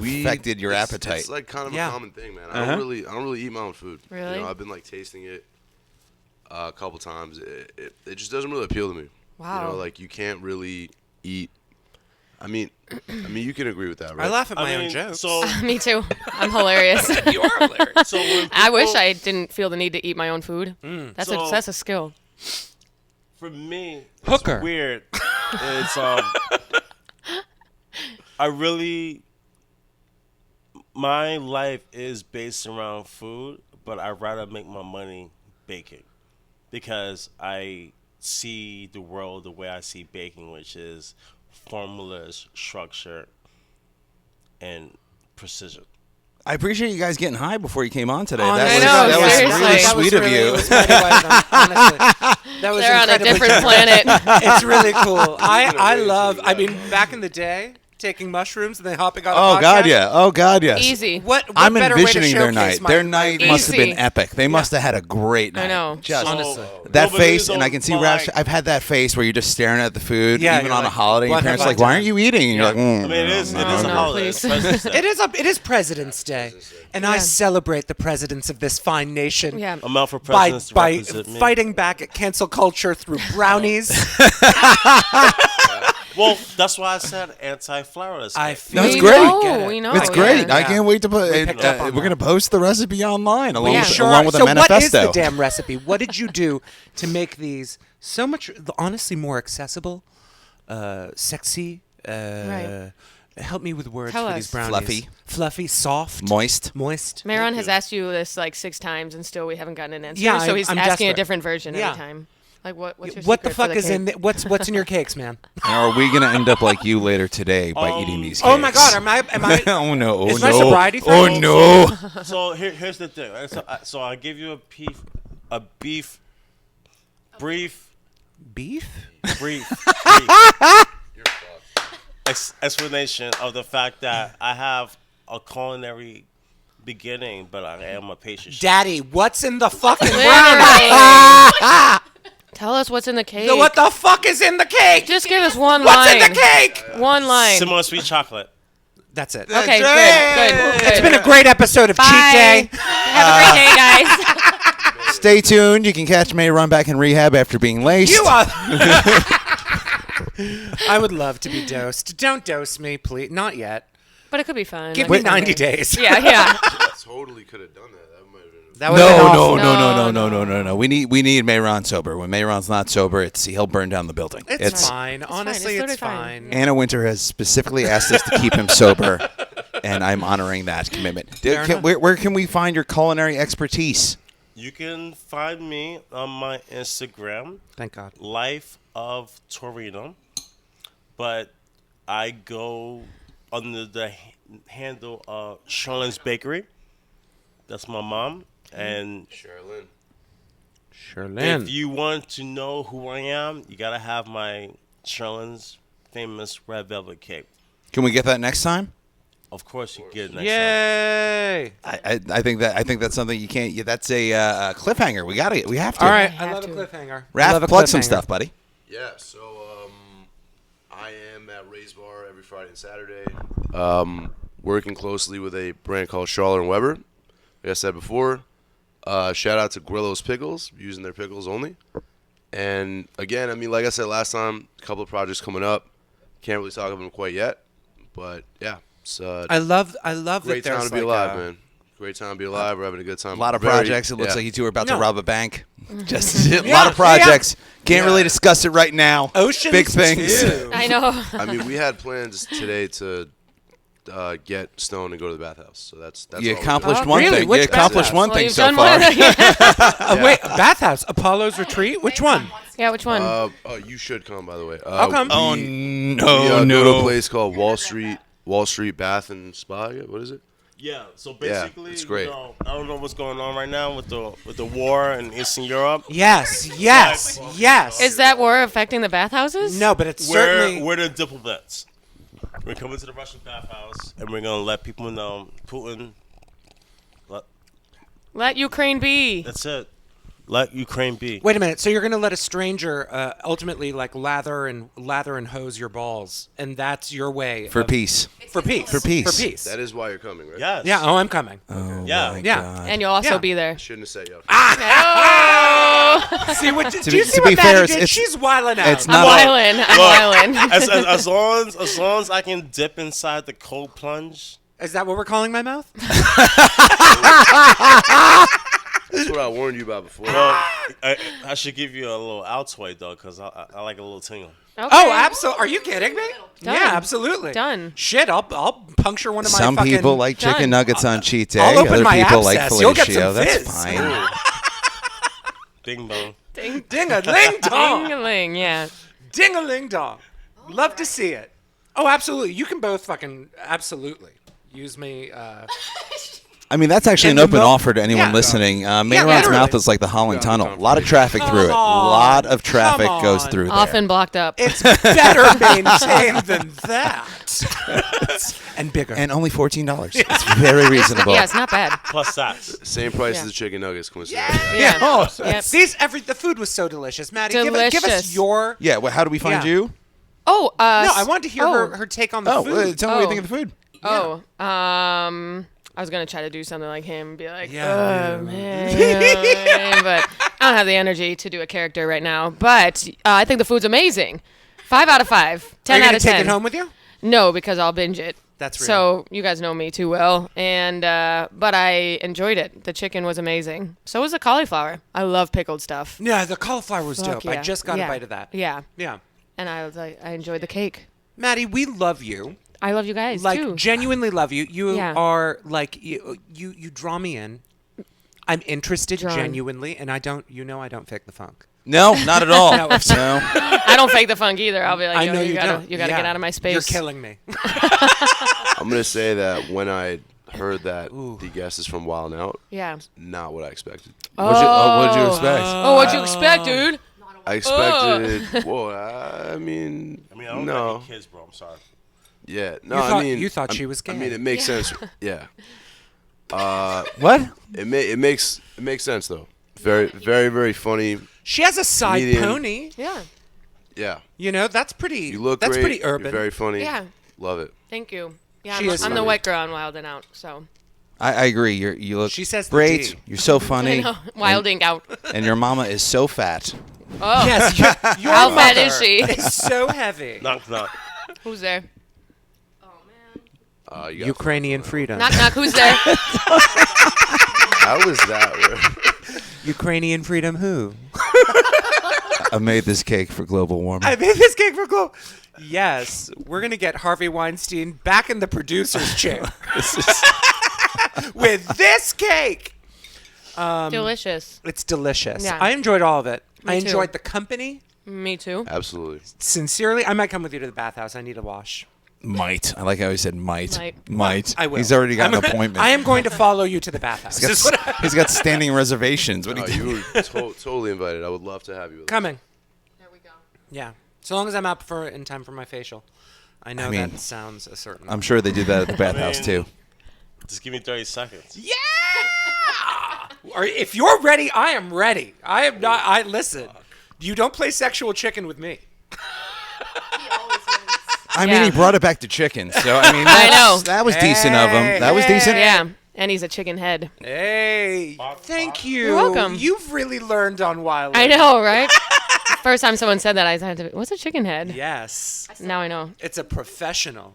We affected your it's- appetite. It's like kind of Yeah. a common thing, man. Uh-huh. I don't really eat my own food. Really? You know, I've been like tasting it a couple times. It just doesn't really appeal to me. Wow. You know, like you can't really eat. I mean, you can agree with that, right? I laugh at my I own mean, jokes. so Me too. I'm hilarious. you are hilarious. so when I wish people- I didn't feel the need to eat my own food. So- That's a skill. For me, Hooker. it's weird. It's I really my life is based around food, but I'd rather make my money baking because I see the world the way I see baking, which is formulas, structure, and precision. I appreciate you guys getting high before you came on today. Honestly, I know, that was seriously. really That sweet of It you. was mighty wise of them, honestly. That was They're on a incredibly different generous. planet. It's really cool. I way love. too I mean, bad. back in the day, taking mushrooms and then hopping on a Oh podcast? God, yeah. Oh God, yes. Easy. What I'm better way to envisioning their showcase night. Their night must have been Easy. epic. They must have had a great night. I know. Just Honestly. that No, but face, these and I don't can see like- Raph. I've had that face where you're just staring at the food, Yeah, even you're on a like, holiday. Your what parents have are I like, "Why done?" aren't you eating?" And you're like, I mean, it is a no, holiday. please. It's President's Day. It is President's Day, and I celebrate the presidents of this fine nation. Yeah. I'm out for By, presidents to by represent me. fighting back at cancel culture through brownies. Well, that's why I said anti-flour. I feel No, it's We great. know, Get it. we know. It's yeah. great. I Yeah. can't wait to put. We picked up on We're that. gonna post the recipe online along, Yeah. with, Sure. along with So a manifesto. what is the damn recipe? What did you do to make these so much, honestly, more accessible, sexy? Right. Help me with words Tell for us. these brownies. Fluffy, soft, Moist. moist. Mehran has asked you this like 6 times, and still we haven't gotten an answer. Yeah, so he's I'm asking desperate. a different version Yeah. every time. Like what's your What the secret for fuck is in? cake? What's in your cakes, man? Or are we gonna end up like you later today by eating these? Oh my cakes? God, am I? Oh no! Oh Is no! my sobriety Oh thing? no! So here's the thing. So I give you a brief explanation of the fact that I have a culinary beginning, but I am a pastry chef. Daddy, what's in the fucking brownie? Literally. Tell us what's in the cake. What the fuck is in the cake? Just give us one What's line. in the cake? One line. Similar sweet chocolate. That's it. Okay, good. It's been a great episode of Cheat Day. Have a great day, guys. Stay tuned. You can catch me run back in rehab after being laced. You are. I would love to be dosed. Don't dose me, please. Not yet. But it could be fun. Give Like me 90 Sunday. days. Yeah, yeah. Totally could have done that. That might have been. That would've been awful. No. We need Mehran sober. When Mehran's not sober, he'll burn down the building. It's fine. Honestly, It's it's totally fine. fine. Anna Winter has specifically asked us to keep him sober, and I'm honoring that commitment. Fair enough. Where can we find your culinary expertise? You can find me on my Instagram, Thank God. Life of Torino, but I go under the handle of Charlene's Bakery. That's my mom. And Sherilyn. Sherlyn. if you want to know who I am, you gotta have my Charlene's famous red velvet cake. Can we get that next time? Of course, you get it next time. Yay! I think that's something you can't. That's a cliffhanger. We have to. All right. have I love a to. cliffhanger. I Raph, love a plug some cliffhanger. stuff, buddy. Yeah, so I am at Ray's Bar every Friday and Saturday. Working closely with a brand called Charlotte & Weber. Like I said before, shout out to Grillo's Pickles, using their pickles only. And again, I mean, like I said last time, a couple of projects coming up. Can't really talk about them quite yet, but yeah, it's I love great that time there's to be like alive, man. Great time to be alive. We're having a good time. A lot of Very- projects. It looks yeah. like you two are about to No. rob a bank. Just a Yeah, lot of projects. Can't really Yeah. discuss it right now. Oceans Big things. too. I know. I mean, we had plans today to get stoned and go to the bathhouse. So that's You all. accomplished Oh, one really? thing. Which You accomplished bathhouse? one Well, thing you've so done far. one. Wait, Bathhouse, Apollo's Retreat. Which one? Yeah, which one? Oh, you should come, by the way. I'll come. Oh We no, go to a no. place called Wall Street Bath and Spa. What is it? Yeah, so Yeah, basically, it's great. You know, I don't know what's going on right now with the war in Eastern Europe. Yes. Is that war affecting the bathhouses? No, but it's certainly. We're the diplomats. We're coming to the Russian bathhouse, and we're gonna let people know Putin. Let Ukraine be. That's it. Let Ukraine be. Wait a minute. So you're going to let a stranger ultimately like lather and hose your balls, and that's your way For of- peace. For peace. For peace. For peace. That is why you're coming, right? Yes. Yeah. Oh, I'm coming. Oh, Yeah. my Yeah. God. And you'll also Yeah. be there. Shouldn't have said yo. See what? To Do be- you see to what be Maddie fair, did? it's- She's wilding out. it's I'm not- wildin'. I'm wildin'. As long as I can dip inside the cold plunge. Is that what we're calling my mouth? That's what I warned you about before. Well, I should give you a little Altoid though, because I like a little tingle. Okay. Oh, absolutely. Are you kidding me? Done. Yeah, absolutely. Done. Shit, I'll puncture one of my Some fucking. people like chicken Done. nuggets on cheat day. I'll open Other my people like abscess. You'll get fellatio. some That's fizz. fine. Ding dong. Ding. Ding-a-ling dong. Ding-a-ling, yeah. Ding-a-ling dong. Love to see it. Oh, absolutely. You can both fucking absolutely use me. I mean, that's actually And an the open offer to anyone Yeah. listening. Mehran's literally. mouth is like the Holland Yeah, Tunnel. come A lot of traffic through it. A lot of traffic Come goes on. through there. Often blocked up. It's better maintained than that. And bigger. And only $14. It's very reasonable. Yeah, it's not bad. Plus tax. Same price Yeah. as the chicken nuggets, coincidentally. Yeah. Oh, Yep. the food was so delicious. Maddie, give us Delicious. your... Yeah, well, how do we find Yeah. you? Oh, No, I wanted to hear oh. her take on the Oh, food. tell me what you Oh. think of the food. Oh, I was gonna try to do something like him, and be like, Yeah. oh man, but I don't have the energy to do a character right now. But I think the food's amazing. 5 out of 5. Are 10 you out going of to 10. take it home with you? No, because I'll binge it. That's real. So you guys know me too well, and but I enjoyed it. The chicken was amazing. So was the cauliflower. I love pickled stuff. Yeah, the cauliflower was Fuck dope. I yeah. just got Yeah. a bite of that. Yeah, Yeah. and I was like, I enjoyed the cake. Maddie, we love you. I love you guys Like, too. genuinely love you. You Yeah. are, like, you draw me in. I'm interested Drawn. genuinely, and I don't fake the funk. No, not at all. No. no. I don't fake the funk either. I'll be like, I yo, know you gotta don't. get out of my space. You're killing me. I'm gonna say that when I heard that the guest is from Wild 'N Out, Yeah. not what I expected. What'd you expect? Oh, what'd you expect, dude? I expected. Well, I mean, I don't no. got any kids, bro. I'm sorry. Yeah, no. You I thought- mean, you thought she was I gay. mean, it makes sense. Yeah. What? It makes sense though. Very, very, very funny. She has a side Medium. pony. Yeah. Yeah. You know, that's pretty. You look that's great. pretty urban. You're very funny. Yeah. Love it. Thank you. Yeah, She is I'm the funny. white girl on Wild and Out. So I agree. You look She says the great. D. You're so funny. I know. Wilding out. And your mama is so fat. Oh, Yes, your how fat mother is she? is so heavy. Knock, knock. Who's there? You got Ukrainian freedom. Knock knock. Who's there? How was that? Ukrainian freedom who? I made this cake for global warming. I made this cake for Glow. Yes, we're gonna get Harvey Weinstein back in the producer's chair with this cake. Delicious. It's delicious. Yeah. I enjoyed all of it. I too. enjoyed the company. Me too. Absolutely. Sincerely, I might come with you to the bathhouse. I need a wash. Might. I like how he said might. Might. I will. He's already got I'm an a- appointment. I am going to follow you to the bathhouse. He's got standing reservations. What do No, you you were totally invited. I would love to have you with us. Coming. There we go. Yeah. So long as I'm up for in time for my facial. I know mean, that sounds a certain. I'm sure they do that at the bathhouse mean- too. Just give me 30 seconds. Yeah. Or if you're ready, I am ready. I am not. I listen. You don't play sexual chicken with me. I mean, Yeah. he brought it back to chicken, so I mean, I know. that was decent of him. That was decent. Yeah. And he's a chicken head. Hey, thank you. You're welcome. You've really learned on Wild. I know, right? First time someone said that, I had to. What's a chicken head? Yes, Now I know. it's a professional.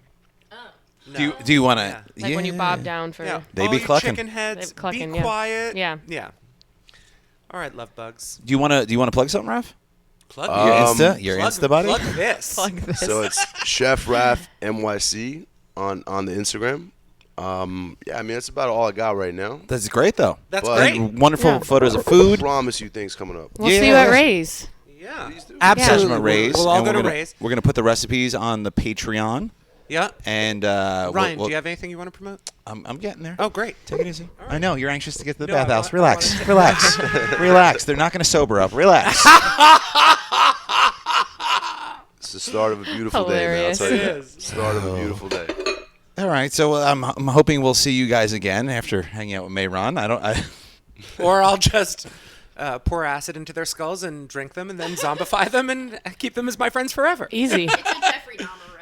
Do you want to? Yeah. Like when you bob down for. Yeah. They All be you clucking. chicken heads. They be clucking, be yeah. quiet. Yeah. Yeah. All right, love bugs. Do you want to plug something, Raph? Plug Your Insta, your plug, Insta buddy. Plug this. Plug this. So it's Chef Raph NYC on the Instagram. Yeah, I mean that's about all I got right now. That's great though. That's But- great. Wonderful Yeah. photos of food. Promise you things coming up. We'll see you at Ray's. Yeah. Absolutely. Absolutely. Raise. We'll all and go we're to gonna, Raise. We're gonna put the recipes on the Patreon. Yeah. And Ryan, do you have anything you want to promote? I'm getting there. Oh, great. Take it easy. I know you're anxious to get to the No, I bathhouse. want- Relax, I wanna- relax, relax. They're not going to sober up. Relax. It's the start of a beautiful day, man. I'll Hilarious. tell you It that. is. Start of a beautiful day. All right. So I'm hoping we'll see you guys again after hanging out with Mehran. Or I'll just pour acid into their skulls and drink them and then zombify them and keep them as my friends forever. Easy.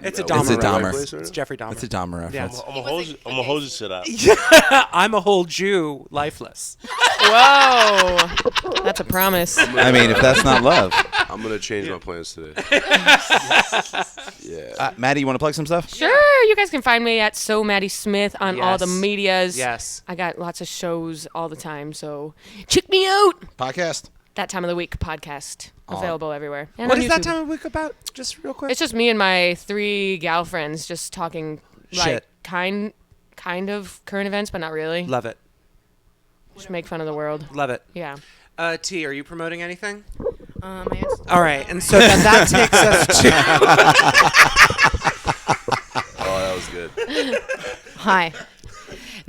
It's a It's Dahmer. a Dahmer. reference. It's Jeffrey Dahmer. It's a Dahmer Yeah. reference. I'm gonna hold you to that. I'm a whole Jew, lifeless. Whoa. That's a promise. I mean, if that's not love. I'm gonna change my plans today. Yeah. Maddie, you want to plug some stuff? Sure. You guys can find me at Maddy Smith on all the Yes. medias. Yes. I got lots of shows all the time, so check me out. Podcast. That Time of the Week podcast. Available everywhere. And What on is that YouTube. time of week about? Just real quick. It's just me and my 3 gal friends just talking like Shit. kind of current events, but not really. Love it. Just make fun of the world. Love it. Yeah. T, are you promoting anything? My Insta- All right, and so then that takes us to Oh, that was good. Hi.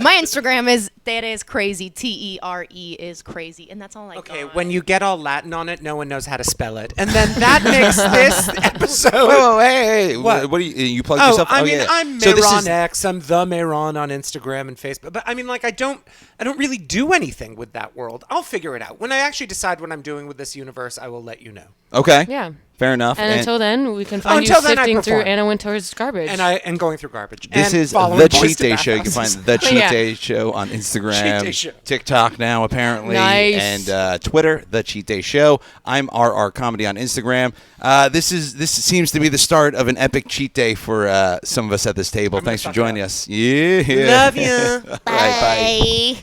My Instagram is Tere is crazy. Tere is crazy, and that's all I got. Okay, when you get all Latin on it, no one knows how to spell it, and then that makes this episode. Whoa, hey. What? What do you plugged Oh, yourself? I mean, yeah. I'm So this Mehran is- X. I'm the Mehran on Instagram and Facebook. But I mean, like, I don't really do anything with that world. I'll figure it out. When I actually decide what I'm doing with this universe, I will let you know. Okay. Yeah. Fair enough. And until then, we can find you until then, I sifting through perform. Anna Wintour's garbage. And going through garbage. This and is following the Boys Cheat to Day Show. You can find Bathhouses. the Cheat Yeah. Day Show on Instagram, Cheat Day Show. TikTok now apparently, Nice. and Twitter. The Cheat Day Show. I'm RR Comedy on Instagram. This seems to be the start of an epic cheat day for some of us at this table. I'm gonna Thanks for suck joining it up. us. Yeah. Love you. Bye.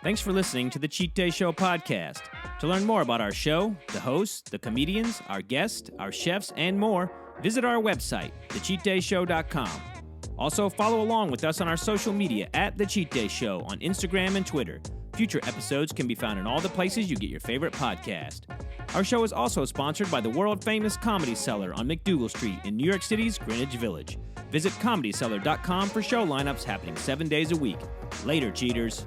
Thanks for listening to the Cheat Day Show podcast. To learn more about our show, the hosts, the comedians, our guests, our chefs, and more, visit our website, thecheatdayshow.com. Also, follow along with us on our social media at The Cheat Day Show on Instagram and Twitter. Future episodes can be found in all the places you get your favorite podcast. Our show is also sponsored by the world-famous Comedy Cellar on McDougal Street in New York City's Greenwich Village. Visit ComedyCellar.com for show lineups happening 7 days a week. Later, cheaters.